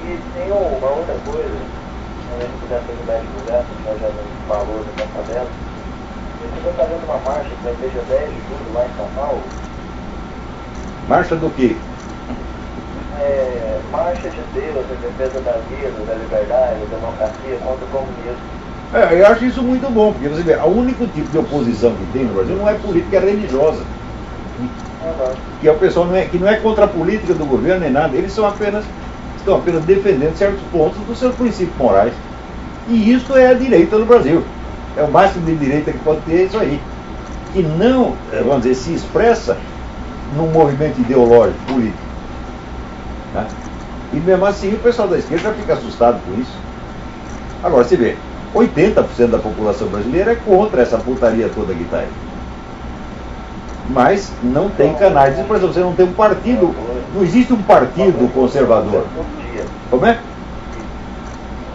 E tem uma outra coisa, se puder terminar de divulgar, porque já não falou do pensamento. Você está fazendo uma marcha que vai ter dia 10 de julho lá em São Paulo? Marcha do quê? Marcha de Deus em defesa da vida, da liberdade, da democracia contra o comunismo. Eu acho isso muito bom, porque você vê, o único tipo de oposição que tem no Brasil não é política, é religiosa. Que é o pessoal que não é contra a política do governo nem nada, eles estão apenas defendendo certos pontos dos seus princípios morais. E isso é a direita no Brasil. É o máximo de direita que pode ter, é isso aí. Que não, vamos dizer, se expressa num movimento ideológico, político. Né? E mesmo assim o pessoal da esquerda já fica assustado com isso. Agora, você vê, 80% da população brasileira é contra essa putaria toda que está aí. Mas não tem canais de expressão. Você não tem um partido, não existe um partido conservador. Como é?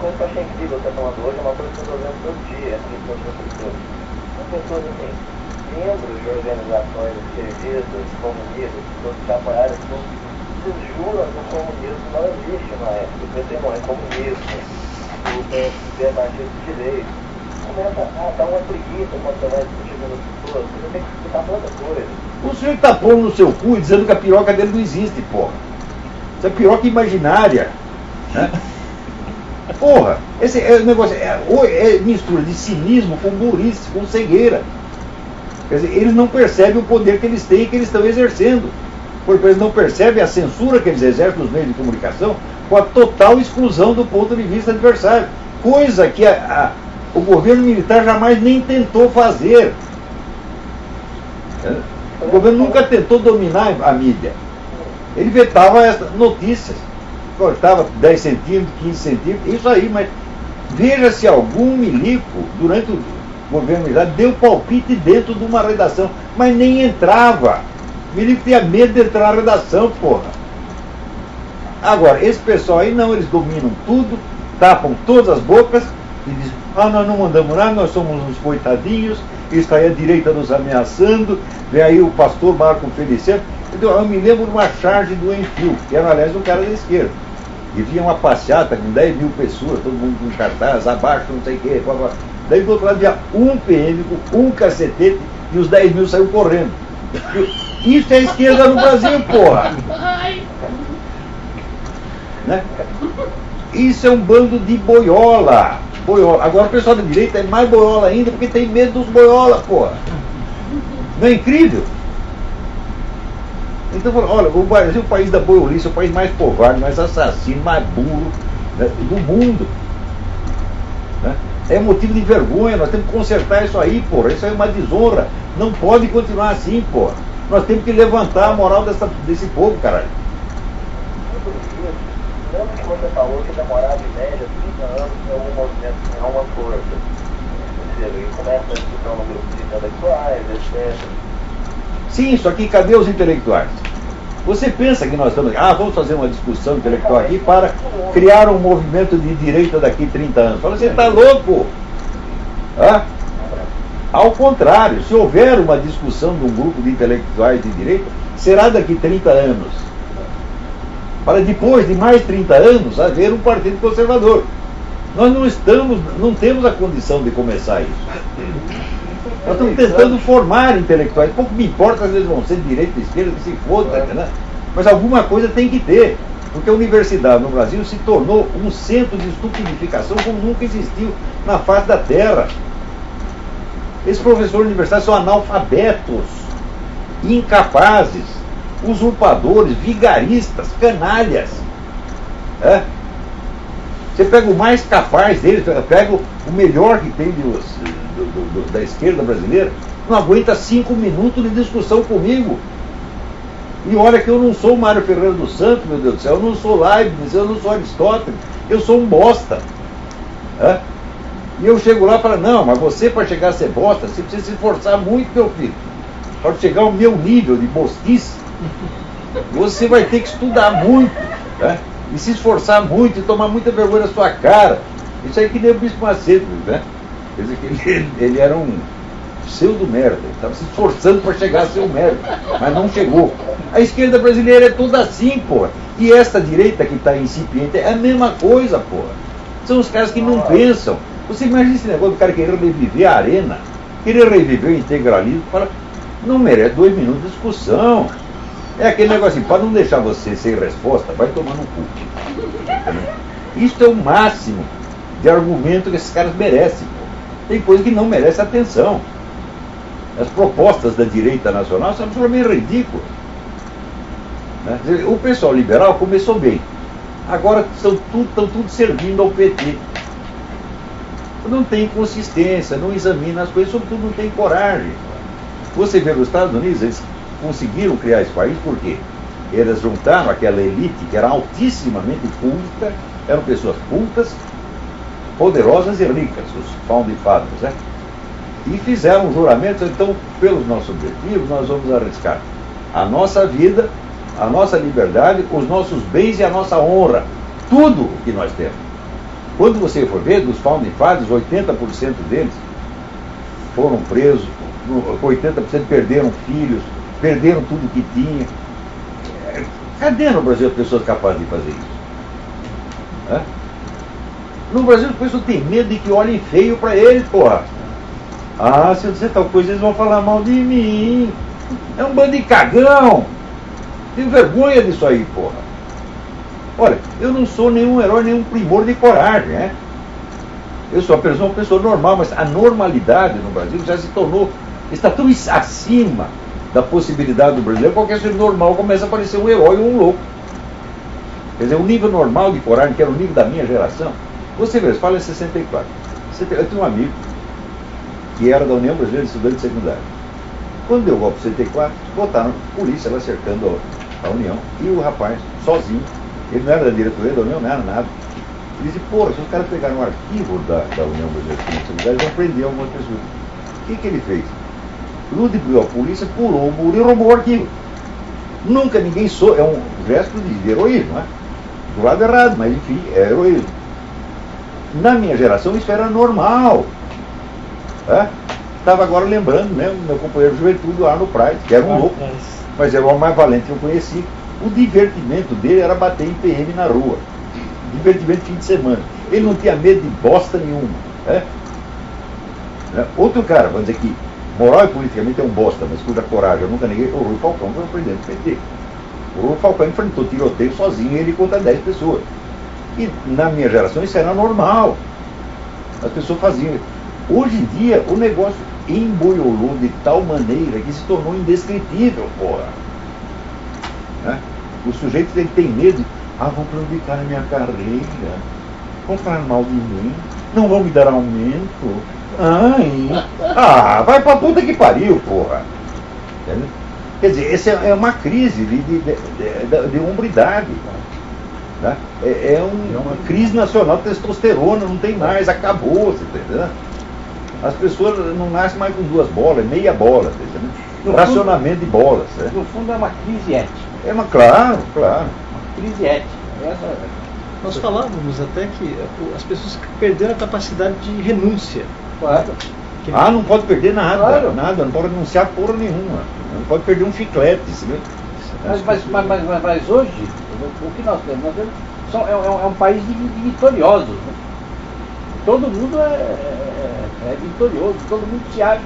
Coisa que eu achei incrível você falando hoje é uma coisa que eu estou vendo todo dia aqui com as pessoas. São pessoas assim, membros de organizações esquerdistas, comunistas, pessoas que apoiaram tudo, eles juram que o comunismo não existe mais. O PT não é comunismo, o PSDB é partido de direito. Começa a dar uma preguiça quando você vai discutir com as pessoas, você tem que explicar tanta coisa. O senhor está pondo no seu cu e dizendo que a piroca dele não existe, porra. Isso é piroca imaginária. Né? Porra, esse negócio é mistura de cinismo com burrice, com cegueira. Quer dizer, eles não percebem o poder que eles têm e que eles estão exercendo. Porque eles não percebem a censura que eles exercem nos meios de comunicação com a total exclusão do ponto de vista adversário. Coisa que o governo militar jamais nem tentou fazer. O governo nunca tentou dominar a mídia. Ele vetava essas notícias. cortava 10 centímetros, 15 centímetros, isso aí, mas veja se algum milico, durante o governo militar, deu palpite dentro de uma redação, mas nem entrava. O milico tinha medo de entrar na redação, porra. Agora, esse pessoal aí não, eles dominam tudo, tapam todas as bocas e dizem, nós não mandamos nada, nós somos uns coitadinhos, isso aí a direita nos ameaçando, vem aí o pastor Marco Feliciano. Eu me lembro de uma charge do Enfio, que era, aliás, um cara da esquerda. E vinha uma passeata com 10 mil pessoas, todo mundo com cartaz, abaixo, não sei o quê. Blá, blá. Daí do outro lado havia um PM com um cacetete e os 10 mil saíram correndo. Isso é a esquerda no Brasil, porra! Né? Isso é um bando de boiola. Boiola. Agora o pessoal da direita é mais boiola ainda porque tem medo dos boiola, porra. Não é incrível? Então, olha, o Brasil é o país da boiolice, é o país mais covarde, mais assassino, mais burro, né, do mundo. Né? É motivo de vergonha, nós temos que consertar isso aí, porra. Isso aí é uma desonra. Não pode continuar assim, porra. Nós temos que levantar a moral desse povo, caralho. Lembra que você falou que demorava em média 30 anos em algum movimento em alguma força? Ou seja, ele começa a discussão no grupo de intelectuais, etc. Sim, só que cadê os intelectuais? Você pensa que nós estamos... vamos fazer uma discussão intelectual aqui para criar um movimento de direita daqui 30 anos. Fala, você está louco? Ao contrário, se houver uma discussão de um grupo de intelectuais de direita, será daqui 30 anos. Para depois de mais 30 anos haver um partido conservador. Nós não temos a condição de começar isso. Nós estamos tentando formar intelectuais. Pouco me importa se eles vão ser de direita ou de esquerda, que se foda, né? Mas alguma coisa tem que ter. Porque a universidade no Brasil se tornou um centro de estupidificação como nunca existiu na face da Terra. Esses professores universitários são analfabetos, incapazes, usurpadores, vigaristas, canalhas. Você pega o mais capaz deles, pega o melhor que tem da esquerda brasileira, não aguenta 5 minutos de discussão comigo. E olha que eu não sou Mário Ferreira dos Santos, meu Deus do céu, eu não sou Leibniz, eu não sou Aristóteles, eu sou um bosta. E eu chego lá e falo, não, mas você para chegar a ser bosta, você precisa se esforçar muito, meu filho. Para chegar ao meu nível de bostice, você vai ter que estudar muito, e se esforçar muito, e tomar muita vergonha na sua cara. Isso aí que nem o Bispo Macedo, né? Quer dizer que ele era um pseudo-merda, ele estava se esforçando para chegar a ser um merda, mas não chegou. A esquerda brasileira é toda assim, porra. E essa direita que está incipiente é a mesma coisa, porra. São os caras que não pensam. Você imagina esse negócio do cara querer reviver a arena, querer reviver o integralismo, fala, não merece 2 minutos de discussão. É aquele negócio assim, para não deixar você sem resposta, vai tomar no cu. Isso é o máximo de argumento que esses caras merecem. Pô. Tem coisa que não merece atenção. As propostas da direita nacional são absolutamente ridículas. Né? O pessoal liberal começou bem. Agora estão tudo servindo ao PT. Não tem consistência, não examina as coisas, sobretudo não tem coragem. Você vê nos Estados Unidos, eles conseguiram criar esse país por quê? Eles juntaram aquela elite que era altissimamente culta, eram pessoas cultas, poderosas e ricas, os founding fathers, né? E fizeram um juramento, então, pelos nossos objetivos, nós vamos arriscar a nossa vida, a nossa liberdade, os nossos bens e a nossa honra. Tudo o que nós temos. Quando você for ver, dos founding fathers, 80% deles foram presos, 80% perderam filhos, perderam tudo que tinha. Cadê no Brasil as pessoas capazes de fazer isso? No Brasil as pessoas têm medo de que olhem feio para eles, porra. Se eu disser tal coisa, eles vão falar mal de mim. É um bando de cagão. Tenho vergonha disso aí, porra. Olha, eu não sou nenhum herói, nenhum primor de coragem, né? Eu sou uma pessoa normal, mas a normalidade no Brasil já se tornou, está tão acima da possibilidade do brasileiro, qualquer ser normal começa a parecer um herói ou um louco. Quer dizer, o nível normal de coragem, que era o nível da minha geração, você vê, fala em 64. Eu tenho um amigo que era da União Brasileira de Estudantes Secundários. Quando deu o golpe em 64, botaram polícia lá cercando a União, e o rapaz, sozinho, Ele não era da diretoria da União, não era nada. Ele disse, porra, se os caras pegaram um arquivo da União Brasileira de eles vão prender algumas pessoas. O que ele fez? Ludibriou a polícia, pulou o muro e roubou o arquivo. Nunca ninguém soube, é um gesto de heroísmo, né? Do lado errado, mas enfim, é heroísmo. Na minha geração isso era normal. Estava agora lembrando, né, o meu companheiro de juventude, o Arno Price, que era um louco, mas era o mais valente que eu conheci. O divertimento dele era bater em PM na rua. Divertimento fim de semana. Ele não tinha medo de bosta nenhuma. Outro cara, vamos dizer que moral e politicamente é um bosta, mas cuja coragem eu nunca neguei, o Rui Falcão foi o presidente do PT. O Rui Falcão enfrentou tiroteio sozinho, ele contra 10 pessoas. E na minha geração isso era normal. As pessoas faziam. Hoje em dia o negócio emboiolou de tal maneira que se tornou indescritível, porra. O sujeito ele tem medo. Vão prejudicar a minha carreira, vão falar mal de mim, não vão me dar aumento. Vai pra puta que pariu, porra. Entendeu? Quer dizer, essa é uma crise de hombridade. Né? É uma crise nacional de testosterona, não tem mais, acabou, você entendeu? As pessoas não nascem mais com 2 bolas, meia bola, tá entendeu? Racionamento de bolas. No fundo é uma crise ética. Claro. Crise ética. Nós falávamos até que as pessoas perderam a capacidade de renúncia. Claro. Não pode perder nada, claro. Nada, não pode renunciar porra nenhuma. Não pode perder um chiclete. Mas hoje, o que nós temos é um país de vitoriosos. Né? Todo mundo é vitorioso, todo mundo se acha.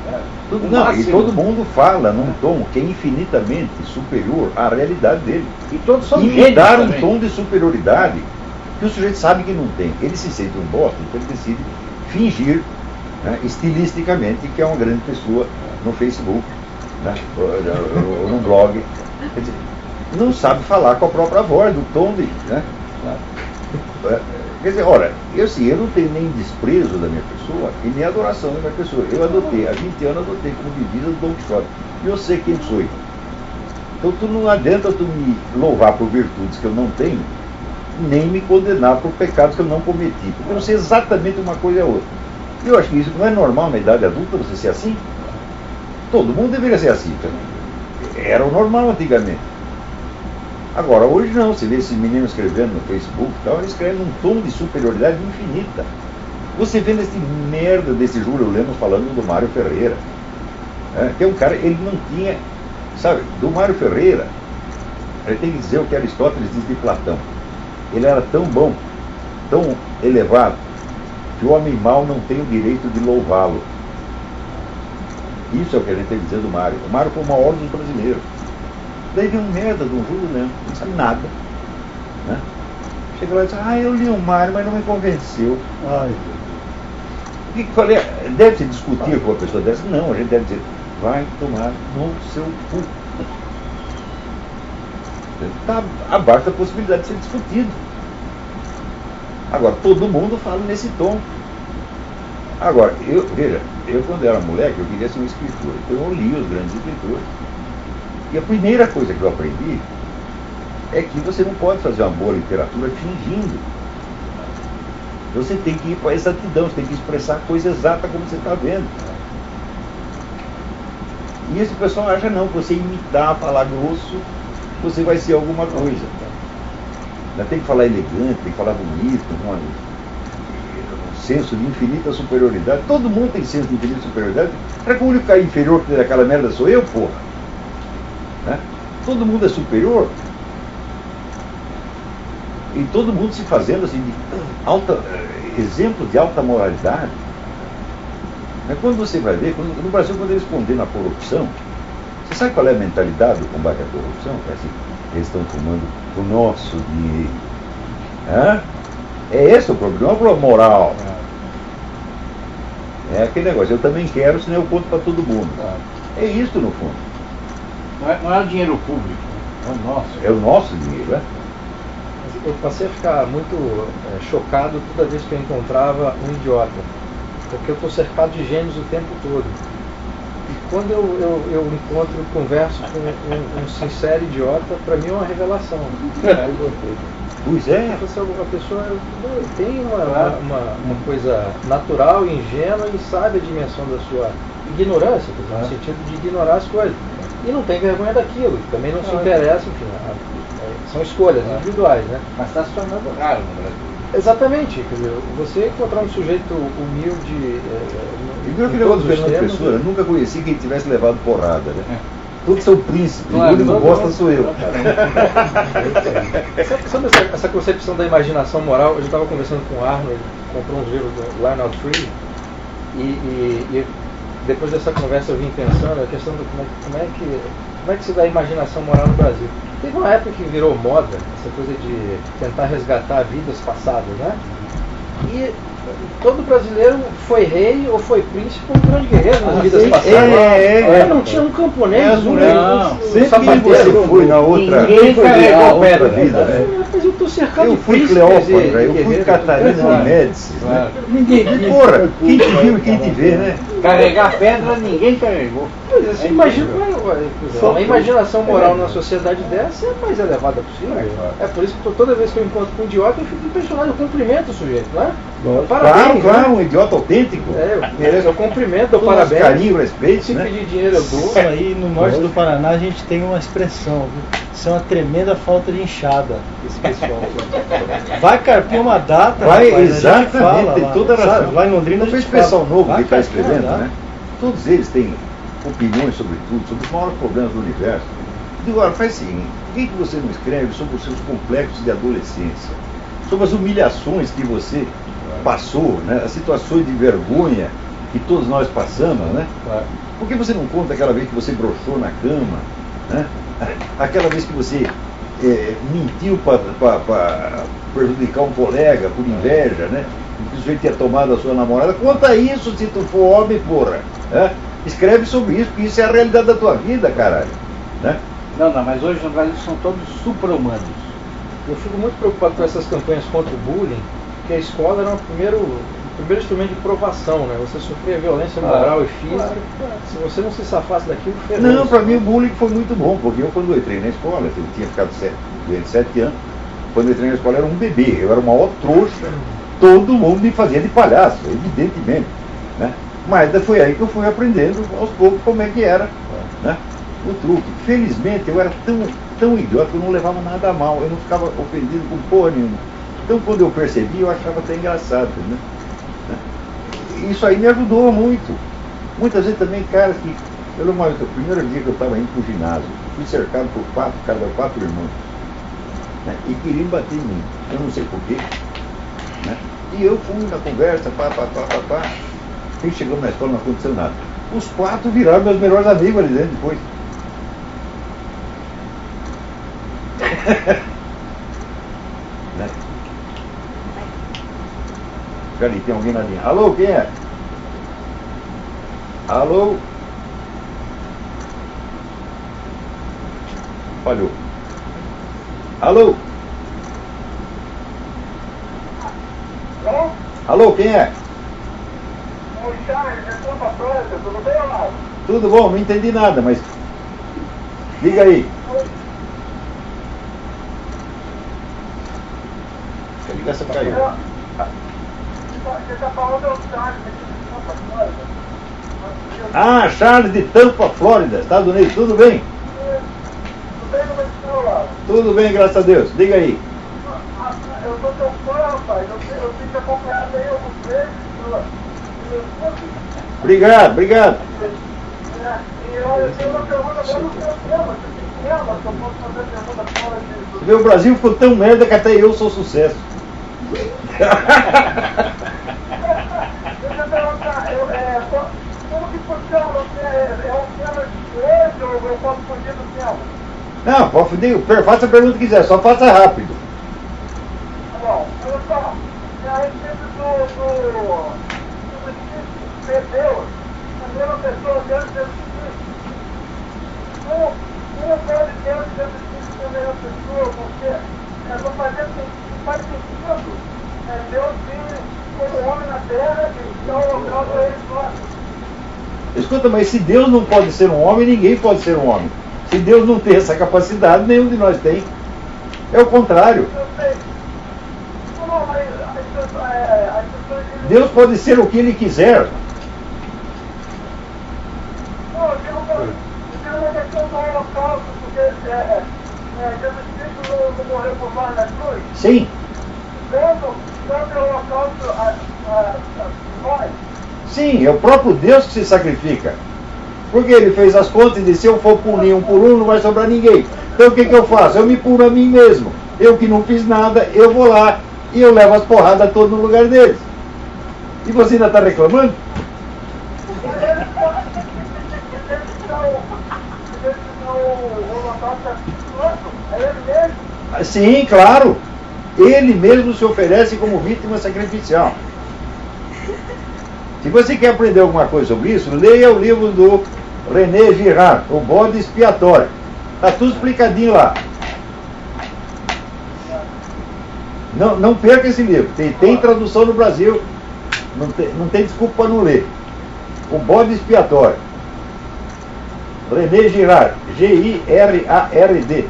E todo mundo fala num tom que é infinitamente superior à realidade dele. E todos são gênios. E dar um também. tom de superioridade que o sujeito sabe que não tem. Ele se sente um bosta, então ele decide fingir, né, estilisticamente, que é uma grande pessoa no Facebook, né, ou num blog. Quer dizer, não sabe falar com a própria voz, do tom de. Né? Quer dizer, olha, eu não tenho nem desprezo da minha pessoa e nem adoração da minha pessoa. Eu adotei, há 20 anos adotei como divisa do Don Quixote. E eu sei quem sou. Então não adianta tu me louvar por virtudes que eu não tenho, nem me condenar por pecados que eu não cometi. Porque eu sei exatamente uma coisa e a outra. E eu acho que isso não é normal na idade adulta você ser assim. Todo mundo deveria ser assim. Era o normal antigamente. Agora, hoje não, você vê esses meninos escrevendo no Facebook e tal, eles escrevem num tom de superioridade infinita. Você vê nesse merda desse Júlio Lemos falando do Mário Ferreira, que é um cara, ele não tinha, sabe, do Mário Ferreira, ele tem que dizer o que Aristóteles diz de Platão. Ele era tão bom, tão elevado, que o homem mau não tem o direito de louvá-lo. Isso é o que a gente tem que dizer do Mário. O Mário foi o maior dos brasileiros. Daí vem um merda de um Júlio Lemos, não sabe nada. Né? Chega lá e diz, eu li o Mário, mas não me convenceu. O que falei? Deve-se discutir com uma pessoa dessa? Não, a gente deve dizer, vai tomar no seu cu. Está abaixo da possibilidade de ser discutido. Agora, todo mundo fala nesse tom. Agora, veja, eu quando era moleque, eu queria ser um escritor. Então eu li os grandes escritores. E a primeira coisa que eu aprendi é que você não pode fazer uma boa literatura fingindo. Você tem que ir para a exatidão, você tem que expressar a coisa exata como você está vendo. E esse pessoal acha não, que você imitar, falar grosso, você vai ser alguma coisa. Tem que falar elegante, tem que falar bonito, com um senso de infinita superioridade. Todo mundo tem senso de infinita superioridade. Será que o único cara inferior que tem daquela merda sou eu, porra? Né? Todo mundo é superior e todo mundo se fazendo assim de exemplo de alta moralidade. Mas quando você vai ver, no Brasil, quando eles condenam a corrupção, você sabe qual é a mentalidade do combate à corrupção? É assim, eles estão tomando o nosso dinheiro. É esse o problema, não é o problema moral. É aquele negócio, eu também quero, senão eu conto para todo mundo. É isso no fundo. Não é o dinheiro público, é o nosso. É o nosso dinheiro, né? Eu passei a ficar muito chocado toda vez que eu encontrava um idiota. Porque eu estou cercado de gênios o tempo todo. E quando eu encontro e converso com um sincero idiota, para mim é uma revelação. Aí gostei. Pois é. A pessoa tem uma coisa natural, ingênua e sabe a dimensão da sua ignorância, quer dizer, no sentido de ignorar as coisas. E não tem vergonha daquilo, também não se interessa, enfim, são escolhas individuais, né? Mas está se tornando raro no Brasil. Exatamente, quer dizer, você encontrar um sujeito humilde. E viu aquele negócio do Fernando Pessoa? Eu nunca conheci quem tivesse levado porrada, né? Todos são príncipes, o único que não gosta sou eu. Sabe essa concepção da imaginação moral? Eu estava conversando com o Arno, ele comprou uns livros do Lionel Tree, e depois dessa conversa eu vim pensando a questão de como é que se dá a imaginação moral no Brasil. Teve uma época que virou moda, essa coisa de tentar resgatar vidas passadas, né? E todo brasileiro foi rei ou foi príncipe ou um grande guerreiro nas vidas passadas. Não tinha um camponês, Sempre que você foi na outra, ninguém carregou outra vida. Mas eu estou cercado Eu de fui príncipes Cleópatra, eu fui guerreiros. Catarina de Médici. Né? Ninguém E porra, quem te viu e quem te vê, né? carregar pedra, ninguém carregou. Pois é, você imagina, uma imaginação moral na sociedade dessa é a mais elevada possível. É por isso que toda vez que eu encontro com um idiota, eu fico impressionado, eu cumprimento o sujeito, né? Parabéns, Claro, né? um idiota autêntico. Eu cumprimento, dou Com nosso parabéns. carinho, respeito, Se né? pedir dinheiro, eu dou. Isso aí, no norte do Paraná, a gente tem uma expressão, viu? Isso é uma tremenda falta de enxada, esse pessoal. Vai carpir uma data, Vai, rapaz, a gente exatamente, fala tem lá, toda a sabe? razão. Lá em Londrina, Não a foi gente esse pessoal fala, novo vai que está carpir uma escrevendo, data. né? Todos eles têm opiniões sobre tudo, sobre os maiores problemas do universo. Digo, olha, faz o seguinte, por que você não escreve sobre os seus complexos de adolescência? Sobre as humilhações que você passou, né? As situações de vergonha que todos nós passamos, né? Por que você não conta aquela vez que você broxou na cama, né? Aquela vez que você mentiu para prejudicar um colega por inveja, né? Que o sujeito tinha tomado a sua namorada? Conta isso se tu for homem, porra. Né? Escreve sobre isso, porque isso é a realidade da tua vida, caralho. Né? Não, mas hoje no Brasil são todos super-humanos. Eu fico muito preocupado com essas campanhas contra o bullying, porque a escola era o primeiro instrumento de provação, né? Você sofria violência moral e física. Se você não se safasse daquilo, ferrou. Não, para mim o bullying foi muito bom, porque eu quando eu entrei na escola, eu tinha ficado 7 anos, quando eu entrei na escola eu era um bebê, eu era o maior trouxa, todo mundo me fazia de palhaço, evidentemente. Né? Mas foi aí que eu fui aprendendo aos poucos como é que era, né? O truque. Felizmente eu era tão idiota que eu não levava nada a mal, eu não ficava ofendido com porra nenhuma. Então quando eu percebi, eu achava até engraçado, né? Isso aí me ajudou muito. Muitas vezes também, caras que... Eu lembro o primeiro dia que eu estava indo para o ginásio, fui cercado por 4 irmãos, né? E queriam bater em mim. Eu não sei porquê. Né? E eu fui na conversa, pá. E chegamos na escola, não aconteceu nada. Os 4 viraram meus melhores amigos ali dentro depois. Né? Ali, tem alguém na linha. Alô, quem é? Alô? Falhou. Alô? Alô? Alô, quem é? Oi, Charles, é Tampa, Flórida, tudo bem, amado? Tudo bom? Não entendi nada, mas... Diga aí. A ligação caiu. Você está falando do Charles, de Tampa, Flórida? Ah, Charles de Tampa, Flórida, Estados Unidos. Tudo bem? Tudo bem, como é que está lá? Tudo bem, graças a Deus. Diga aí. Eu sou teu fã, rapaz. Eu tenho te acompanhado aí alguns meses. Obrigado. E olha, eu tenho uma pergunta agora no seu tema. Você tem tema que eu posso fazer pergunta fora disso? Você vê, o Brasil ficou tão merda que até eu sou sucesso. Deixa eu perguntar, como que funciona? É um tema de hoje ou eu posso fugir do tema? Não, faça a pergunta que quiser, só faça rápido. Tá bom, olha só. É a respeito do de Deus, a mesma pessoa diante de Jesus Cristo. Como pode Deus e Jesus Cristo ser a mesma pessoa? Porque faz sentido Deus vir como homem na terra e dar o local para ele fora. Escuta, mas se Deus não pode ser um homem, ninguém pode ser um homem. Se Deus não tem essa capacidade, nenhum de nós tem. É o contrário. Eu sei. Não, mas as pessoas dizem... Deus pode ser o que Ele quiser. Não, eu tenho uma questão do holocausto, porque Jesus Cristo não morreu por nós na cruz. Sim, Tanto o holocausto a nós. sim, é o próprio Deus que se sacrifica. Porque Ele fez as contas e disse, se eu for punir um por um, não vai sobrar ninguém. Então o que eu faço? Eu me puno a mim mesmo. Eu que não fiz nada, eu vou lá e eu levo as porradas todas no lugar deles. E você ainda está reclamando? Sim, claro. Ele mesmo se oferece como vítima sacrificial. Se você quer aprender alguma coisa sobre isso, leia o livro do René Girard, O Bode Expiatório. Está tudo explicadinho lá. Não perca esse livro. Tem tradução no Brasil. Não tem desculpa para não ler. O Bode Expiatório. René Girard. Girard.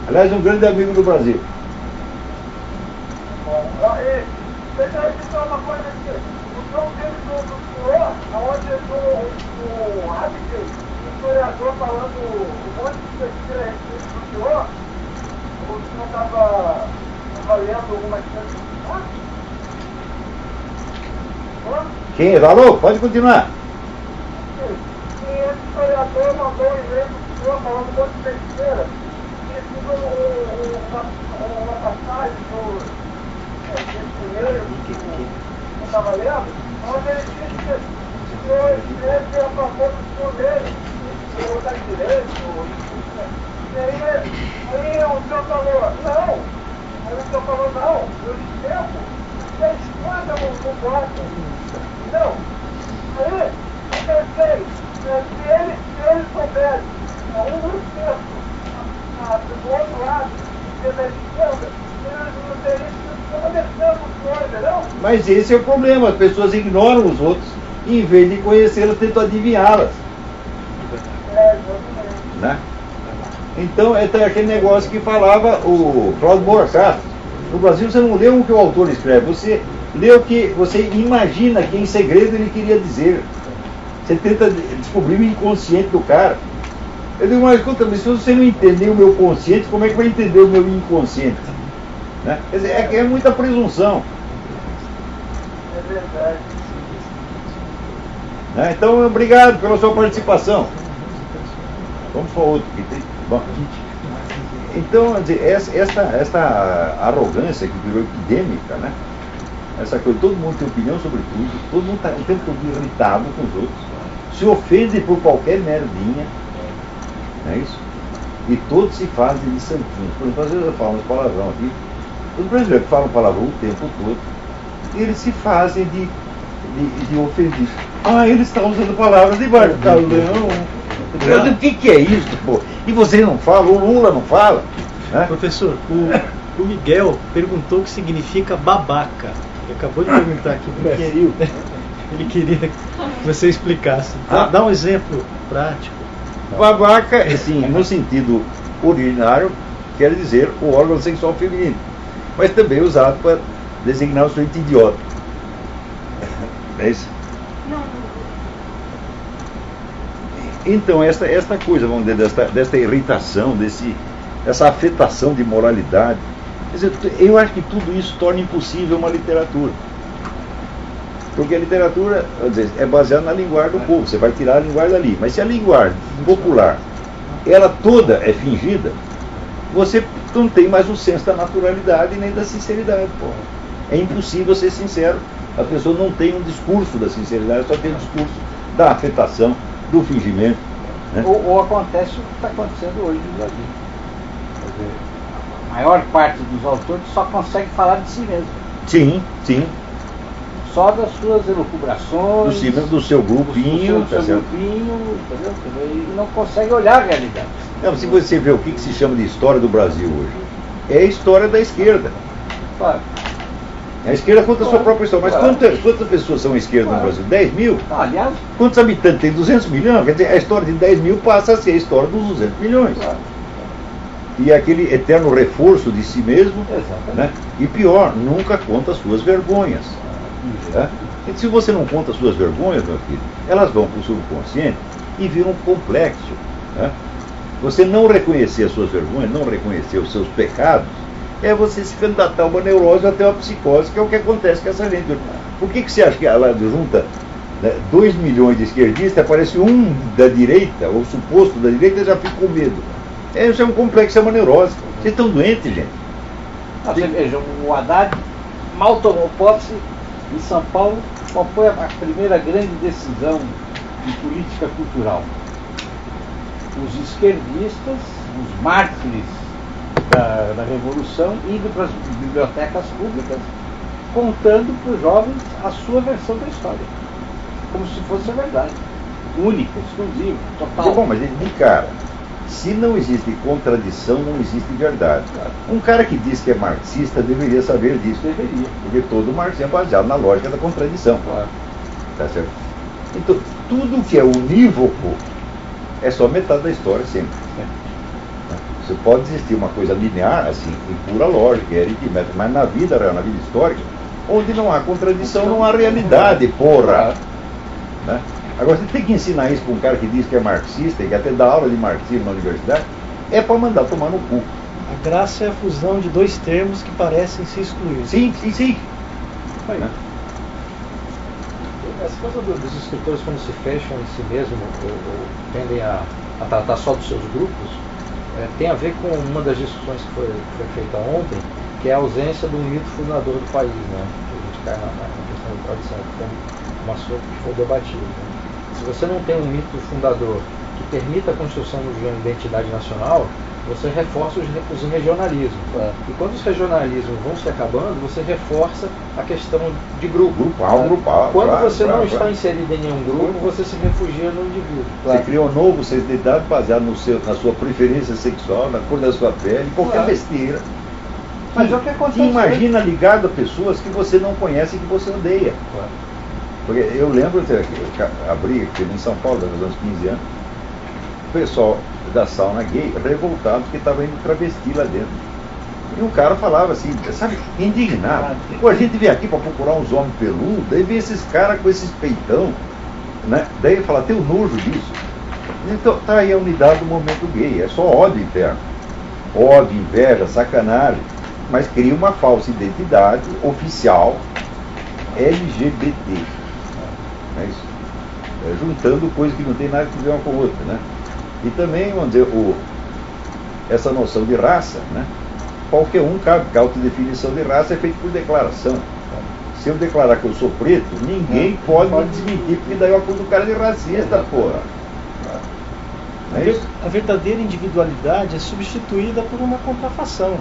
Aliás, um grande amigo do Brasil. Deixa eu dizer uma coisa aqui. O João teve do senhor, onde o Rabicay, o historiador, falando um monte de besteira a respeito do senhor, o senhor estava lendo algumas coisas. Quem? Alô? Pode continuar. E esse historiador mandou um e-mail do senhor falando um monte de besteira. E fiz uma passagem do primeiro que eu estava lendo, onde ele disse que o senhor escreve a favor do senhor dele, o senhor está direito, e aí o senhor falou, não, aí o senhor falou, não, eu escrevo, você esconda no quarto, não, aí eu pensei, se ele soubesse, um terço do outro lado, que é da esquerda, ele não teria. Mas esse é o problema, as pessoas ignoram os outros e em vez de conhecê-los tentam adivinhá-las. Né? Então é aquele negócio que falava o Cláudio Boracato. No Brasil você não lê o que o autor escreve, você lê o que você imagina que em segredo ele queria dizer. Você tenta descobrir o inconsciente do cara. Eu digo, mas escuta, mas se você não entender o meu consciente, como é que vai entender o meu inconsciente? Né? Quer dizer, é muita presunção. É verdade. Né? Então, obrigado pela sua participação. Vamos para outro que tem. Bom, então, esta arrogância que virou epidêmica, né? Essa coisa, todo mundo tem opinião sobre tudo, todo mundo está o tempo todo irritado com os outros, se ofende por qualquer merdinha, não é isso? E todos se fazem de santinhos. Por exemplo, às vezes eu falo uns palavrão aqui. Os brasileiros falam palavrão o tempo todo, eles se fazem de ofendidos. Ele está usando palavras de barcalhão. O que é isso, pô? E você não fala, o Lula não fala. Né? Professor, o Miguel perguntou o que significa babaca. Ele acabou de perguntar aqui pro Brasil. Ele queria que você explicasse. Dá um exemplo prático. Babaca, assim, no sentido originário, quer dizer o órgão sexual feminino. Mas também usado para designar o sujeito idiota. É isso? Não. Então, esta coisa, vamos dizer, desta irritação, dessa afetação de moralidade, quer dizer, eu acho que tudo isso torna impossível uma literatura. Porque a literatura, dizer, é baseada na linguagem do povo, você vai tirar a linguagem dali. Mas se a linguagem popular, ela toda é fingida, você não tem mais o senso da naturalidade nem da sinceridade. Pô. É impossível ser sincero. A pessoa não tem um discurso da sinceridade, só tem um discurso da afetação, do fingimento. Né? Ou acontece o que está acontecendo hoje no Brasil. Quer dizer, a maior parte dos autores só consegue falar de si mesmo. Sim, sim. Só das suas elucubrações. Do seu grupinho. Do seu grupinho, entendeu? E não consegue olhar a realidade. Não, se você vê o que se chama de história do Brasil hoje, é a história da esquerda. Claro. A esquerda conta a sua própria história. Mas quantas pessoas são esquerda no Brasil? 10 mil? Não, aliás, Quantos habitantes tem? 200 milhões? Quer dizer, a história de 10 mil passa a ser a história dos 200 milhões. E aquele eterno reforço de si mesmo, né? E pior, nunca conta as suas vergonhas. Né? E se você não conta as suas vergonhas, meu filho, elas vão para o subconsciente e viram um complexo. Né? Você não reconhecer as suas vergonhas, não reconhecer os seus pecados, é você se candidatar a uma neurose até uma psicose, que é o que acontece com essa gente. Por que você acha que ela junta 2 milhões de esquerdistas, aparece um da direita, ou suposto da direita, e já fica com medo? Isso é um complexo, é uma neurose. Vocês estão doentes, gente. você veja, o Haddad mal tomou posse em São Paulo. Qual foi a primeira grande decisão de política cultural? Os esquerdistas, os mártires da Revolução, indo para as bibliotecas públicas, contando para os jovens a sua versão da história, como se fosse a verdade, única, exclusiva, total. Bom, mas de cara, se não existe contradição, não existe verdade. Um cara que diz que é marxista deveria saber disso. Deveria. Porque todo marxismo é baseado na lógica da contradição. Claro. Tá certo? Então, tudo que é unívoco é só metade da história sempre. Você pode existir uma coisa linear, assim, em pura lógica, é aritmética, mas na vida real, na vida histórica, onde não há contradição, não há realidade, porra! Né? Agora, você tem que ensinar isso para um cara que diz que é marxista e que até dá aula de marxismo na universidade, é para mandar tomar no cu. A graça é a fusão de dois termos que parecem se excluir. Sim, sim, sim. Né? Essa coisa dos escritores, quando se fecham em si mesmo, ou tendem a tratar só dos seus grupos, tem a ver com uma das discussões que foi feita ontem, que é a ausência do mito fundador do país, né? A gente cai na questão da tradição, que foi um assunto que foi debatido. Né? Se você não tem um mito fundador que permita a construção de uma identidade nacional, você reforça os regionalismos. E quando os regionalismos vão se acabando, você reforça a questão de grupo. Grupal. Quando você não está inserido em nenhum grupo, você se refugia no indivíduo. Você cria um novo senso de identidade baseado na sua preferência sexual, na cor da sua pele, qualquer besteira. Mas é o que acontece. Imagina ligado a pessoas que você não conhece e que você odeia. Porque eu lembro, eu abri aqui em São Paulo, há uns 15 anos, o pessoal da sauna gay revoltado porque estava indo travesti lá dentro. E o cara falava assim, sabe, indignado. Pô, a gente vem aqui para procurar uns homens peludos, daí vem esses caras com esses peitão, né? Daí ele fala, tem o nojo disso. Então tá aí a unidade do momento gay, é só ódio interno. Ódio, inveja, sacanagem. Mas cria uma falsa identidade oficial LGBT. Não é isso? Juntando coisas que não tem nada a ver uma com a outra, né? E também, vamos dizer, essa noção de raça, né? Qualquer um cabe, que a autodefinição de raça é feita por declaração. Se eu declarar que eu sou preto, ninguém pode me desmentir, porque daí eu acuso o cara de racista, porra. Não é isso? A verdadeira individualidade é substituída por uma contrafação.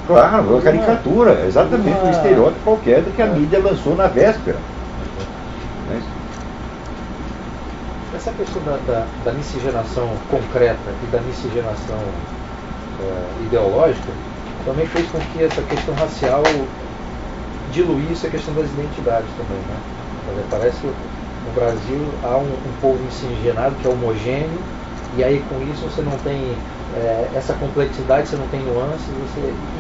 Claro, uma caricatura, exatamente um estereótipo qualquer do que a mídia lançou na véspera. Não é isso? Essa questão da miscigenação concreta e da miscigenação ideológica também fez com que essa questão racial diluísse a questão das identidades também, né? Parece que no Brasil há um povo miscigenado que é homogêneo, e aí com isso você não tem essa complexidade, você não tem nuances,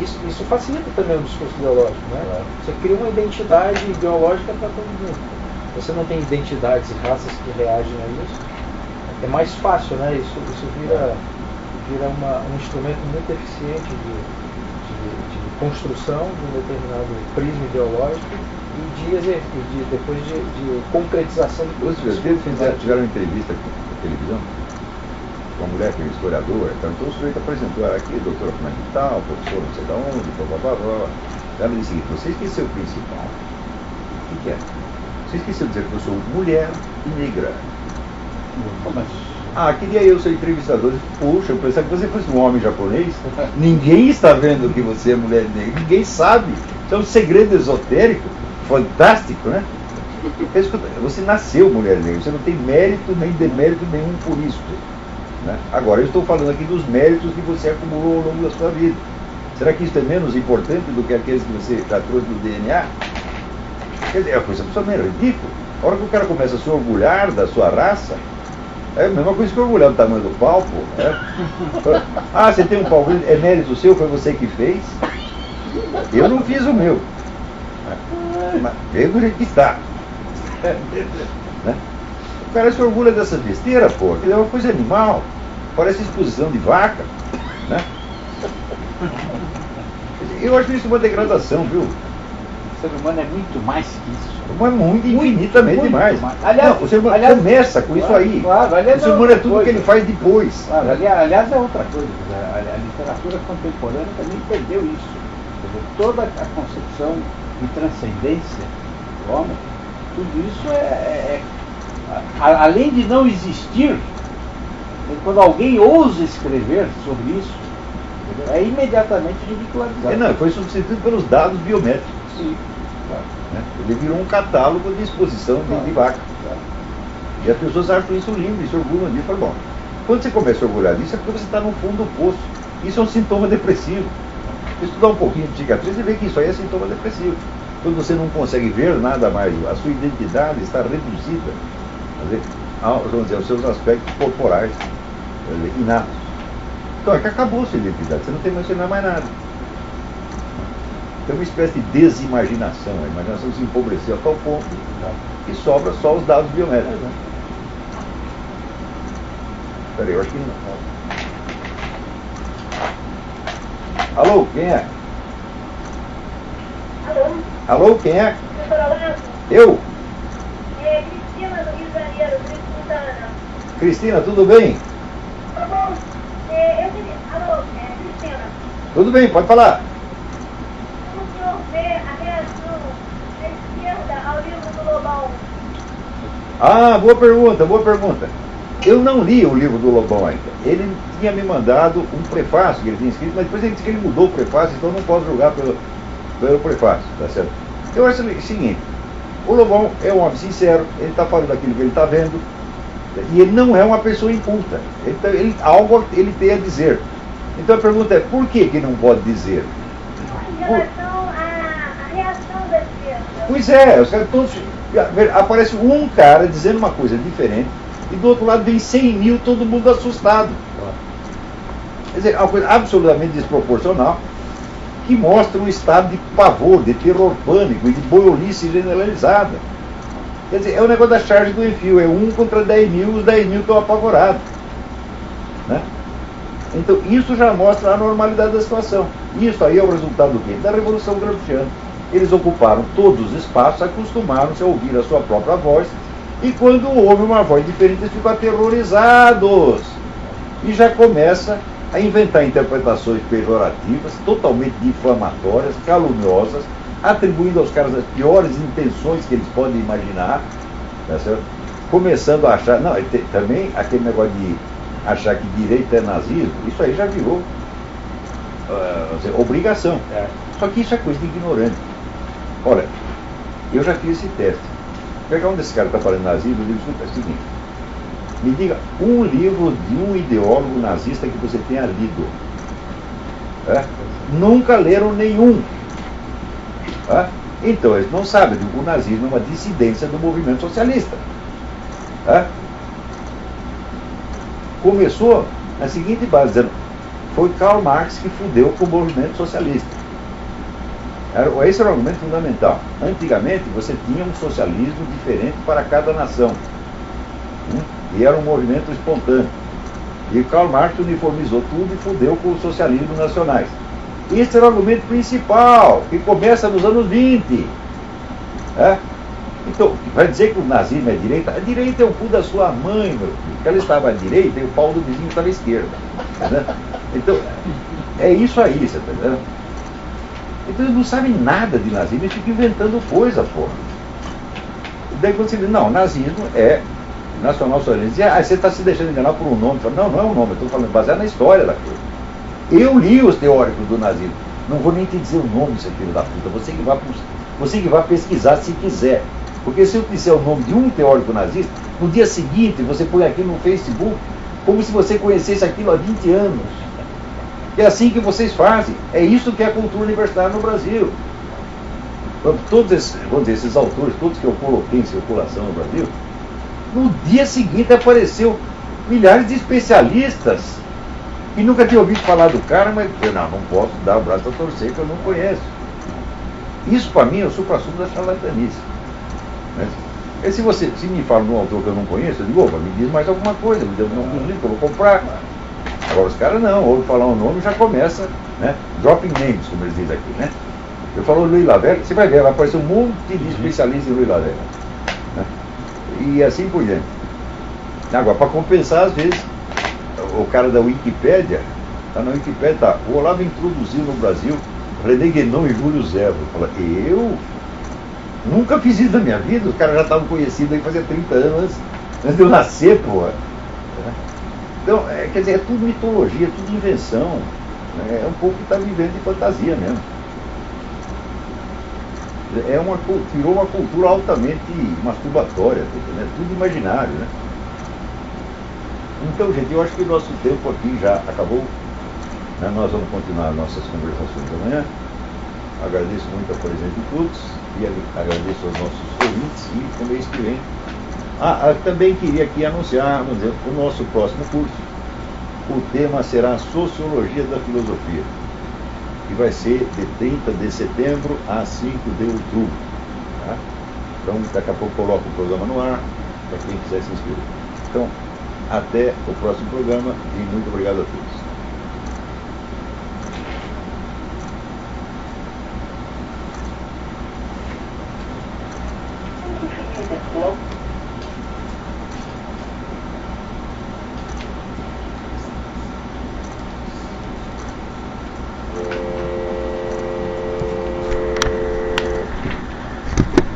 isso facilita também o discurso ideológico, né? Você cria uma identidade ideológica para todo mundo. Você não tem identidades e raças que reagem a isso, é mais fácil, né? Isso vira um instrumento muito eficiente de construção de um determinado prisma ideológico e depois de concretização de Os verdadeiros tiveram uma entrevista na televisão com uma mulher que é historiadora, então o sujeito apresentou ela aqui, doutora fulana de tal, professor não sei de onde, blá. Ela disse o seguinte, você esqueceu o principal. O que é? Você esqueceu de dizer que eu sou mulher e negra. Queria eu ser entrevistador. Puxa, eu pensava que você fosse um homem japonês. Ninguém está vendo que você é mulher e negra. Ninguém sabe. Isso é um segredo esotérico, fantástico, né? Você nasceu mulher negra. Você não tem mérito nem demérito nenhum por isso. Né? Agora, eu estou falando aqui dos méritos que você acumulou ao longo da sua vida. Será que isso é menos importante do que aqueles que você já trouxe do DNA? Quer dizer, é uma coisa absolutamente ridícula. A hora que o cara começa a se orgulhar da sua raça, é a mesma coisa que orgulhar do tamanho do pau, pô. Ah, você tem um pau grande, é mérito seu, foi você que fez? Eu não fiz o meu. Mas veio do jeito que está. Né? O cara se orgulha dessa besteira, pô. Aquilo é uma coisa animal. Parece exposição de vaca. Né? Eu acho isso uma degradação, viu? O ser humano é muito mais que isso. Mas muito, infinitamente mais. Aliás, não, o ser humano começa com isso aí. Claro, aliás, o ser humano é tudo que ele faz depois. Claro, aliás, é outra coisa. A literatura contemporânea também perdeu isso. Quer dizer, toda a concepção de transcendência do homem, tudo isso além de não existir, quando alguém ousa escrever sobre isso, é imediatamente ridicularizado. Não, foi substituído pelos dados biométricos. Sim, claro. Né? Ele virou um catálogo de exposição de vaca. Claro. E as pessoas acham isso lindo, se orgulham disso. Fala, bom, quando você começa a orgulhar disso, é porque você está no fundo do poço. Isso é um sintoma depressivo. Se estudar um pouquinho de psiquiatria, você vê que isso aí é sintoma depressivo. Quando você não consegue ver nada mais, a sua identidade está reduzida, vamos dizer, aos seus aspectos corporais inatos. Então é que acabou a sua identidade, você não tem mais mais nada. Tem uma espécie de desimaginação, a imaginação se empobreceu a tal ponto que sobra só os dados biométricos. Peraí, eu acho que não. Alô, quem é? Alô? Alô, quem é? Doutor Alonso? Eu? É Cristina do Rio de Janeiro, Cristina. Cristina, tudo bem? Tá bom. Alô, Cristina. Tudo bem, pode falar. Como o senhor vê a reação da esquerda ao livro do Lobão? Ah, boa pergunta, boa pergunta. Eu não li o livro do Lobão ainda. Ele tinha me mandado um prefácio que ele tinha escrito, mas depois ele disse que ele mudou o prefácio, então eu não posso julgar pelo prefácio, tá certo? Eu acho o seguinte, o Lobão é um homem sincero, ele está falando daquilo que ele está vendo, e ele não é uma pessoa inculta. Algo ele tem a dizer. Então a pergunta é, por que não pode dizer? Em relação à reação da esquerda. Pois é, os caras todos... Aparece um cara dizendo uma coisa diferente, e do outro lado vem 100 mil, todo mundo assustado. Quer dizer, é uma coisa absolutamente desproporcional, que mostra um estado de pavor, de terror pânico e de boiolice generalizada. Quer dizer, é o negócio da charge do enfio, é 1 contra 10 mil, os 10 mil estão apavorados. Né? Então, isso já mostra a normalidade da situação. Isso aí é o resultado do quê? Da Revolução Gramsciana. Eles ocuparam todos os espaços, acostumaram-se a ouvir a sua própria voz, e quando houve uma voz diferente, eles ficam aterrorizados. E já começa a inventar interpretações pejorativas, totalmente difamatórias, caluniosas, atribuindo aos caras as piores intenções que eles podem imaginar, tá certo? Começando a achar, não, também aquele negócio de achar que direito é nazismo, isso aí já virou obrigação. Só que isso é coisa de ignorante. Olha, eu já fiz esse teste. Pegar um desses caras que está falando nazismo, eu digo, escuta, é o seguinte, me diga um livro de um ideólogo nazista que você tenha lido. Nunca leram nenhum. Então, eles não sabem que o nazismo é uma dissidência do movimento socialista. Começou na seguinte base, dizendo, foi Karl Marx que fudeu com o movimento socialista. Esse era o argumento fundamental. Antigamente, você tinha um socialismo diferente para cada nação. E era um movimento espontâneo. E Karl Marx uniformizou tudo e fudeu com os socialismos nacionais. Esse era o argumento principal, que começa nos anos 20. Então, vai dizer que o nazismo é direita? A direita é o cu da sua mãe, meu filho. Ela estava à direita e o pau do vizinho estava à esquerda. Então, é isso aí, você está entendendo? Então eles não sabem nada de nazismo, eles ficam inventando coisa, porra. E daí quando você diz, não, nazismo é nacional-socialista, você está se deixando enganar por um nome. Falo, não é um nome, eu estou falando baseado na história da coisa. Eu li os teóricos do nazismo, não vou nem te dizer o nome, seu filho da puta, você que vai pesquisar se quiser. Porque se eu disser o nome de um teórico nazista, no dia seguinte você põe aquilo no Facebook, como se você conhecesse aquilo há 20 anos. É assim que vocês fazem. É isso que é a cultura universitária no Brasil. Todos esses, vamos dizer, esses autores, todos que eu coloquei em circulação no Brasil, no dia seguinte apareceu milhares de especialistas que nunca tinha ouvido falar do cara, mas não posso dar o braço a torcer que eu não conheço. Isso para mim é o supra-sumo da charlatanice. Né? E se me fala de um autor que eu não conheço, eu digo, opa, me diz mais alguma coisa, me dê um nome do livro que eu vou comprar. Agora os caras não, ouvem falar um nome e já começa, né? Dropping names, como eles dizem aqui, né? Eu falo Louis Lavelle, você vai ver, vai aparecer um monte de especialistas em Louis Lavelle. Né? E assim por diante. Agora, para compensar, às vezes, o cara da Wikipédia, tá na Wikipédia, tá, o Olavo introduziu no Brasil René Guénon e Júlio Zévo. Fala, eu nunca fiz isso na minha vida, os caras já estavam conhecidos aí fazia 30 anos antes de eu nascer, porra. Então, quer dizer, é tudo mitologia, é tudo invenção. Né? É um povo que está vivendo de fantasia mesmo. Virou uma cultura altamente masturbatória, né? Tudo imaginário, né? Então, gente, eu acho que o nosso tempo aqui já acabou. Né? Nós vamos continuar nossas conversações amanhã. Agradeço muito a presença de todos e agradeço aos nossos ouvintes e no mês que vem. Também queria aqui anunciar, vamos dizer, o nosso próximo curso. O tema será Sociologia da Filosofia, que vai ser de 30 de setembro a 5 de outubro. Tá? Então, daqui a pouco coloco o programa no ar, para quem quiser se inscrever. Então, até o próximo programa e muito obrigado a todos.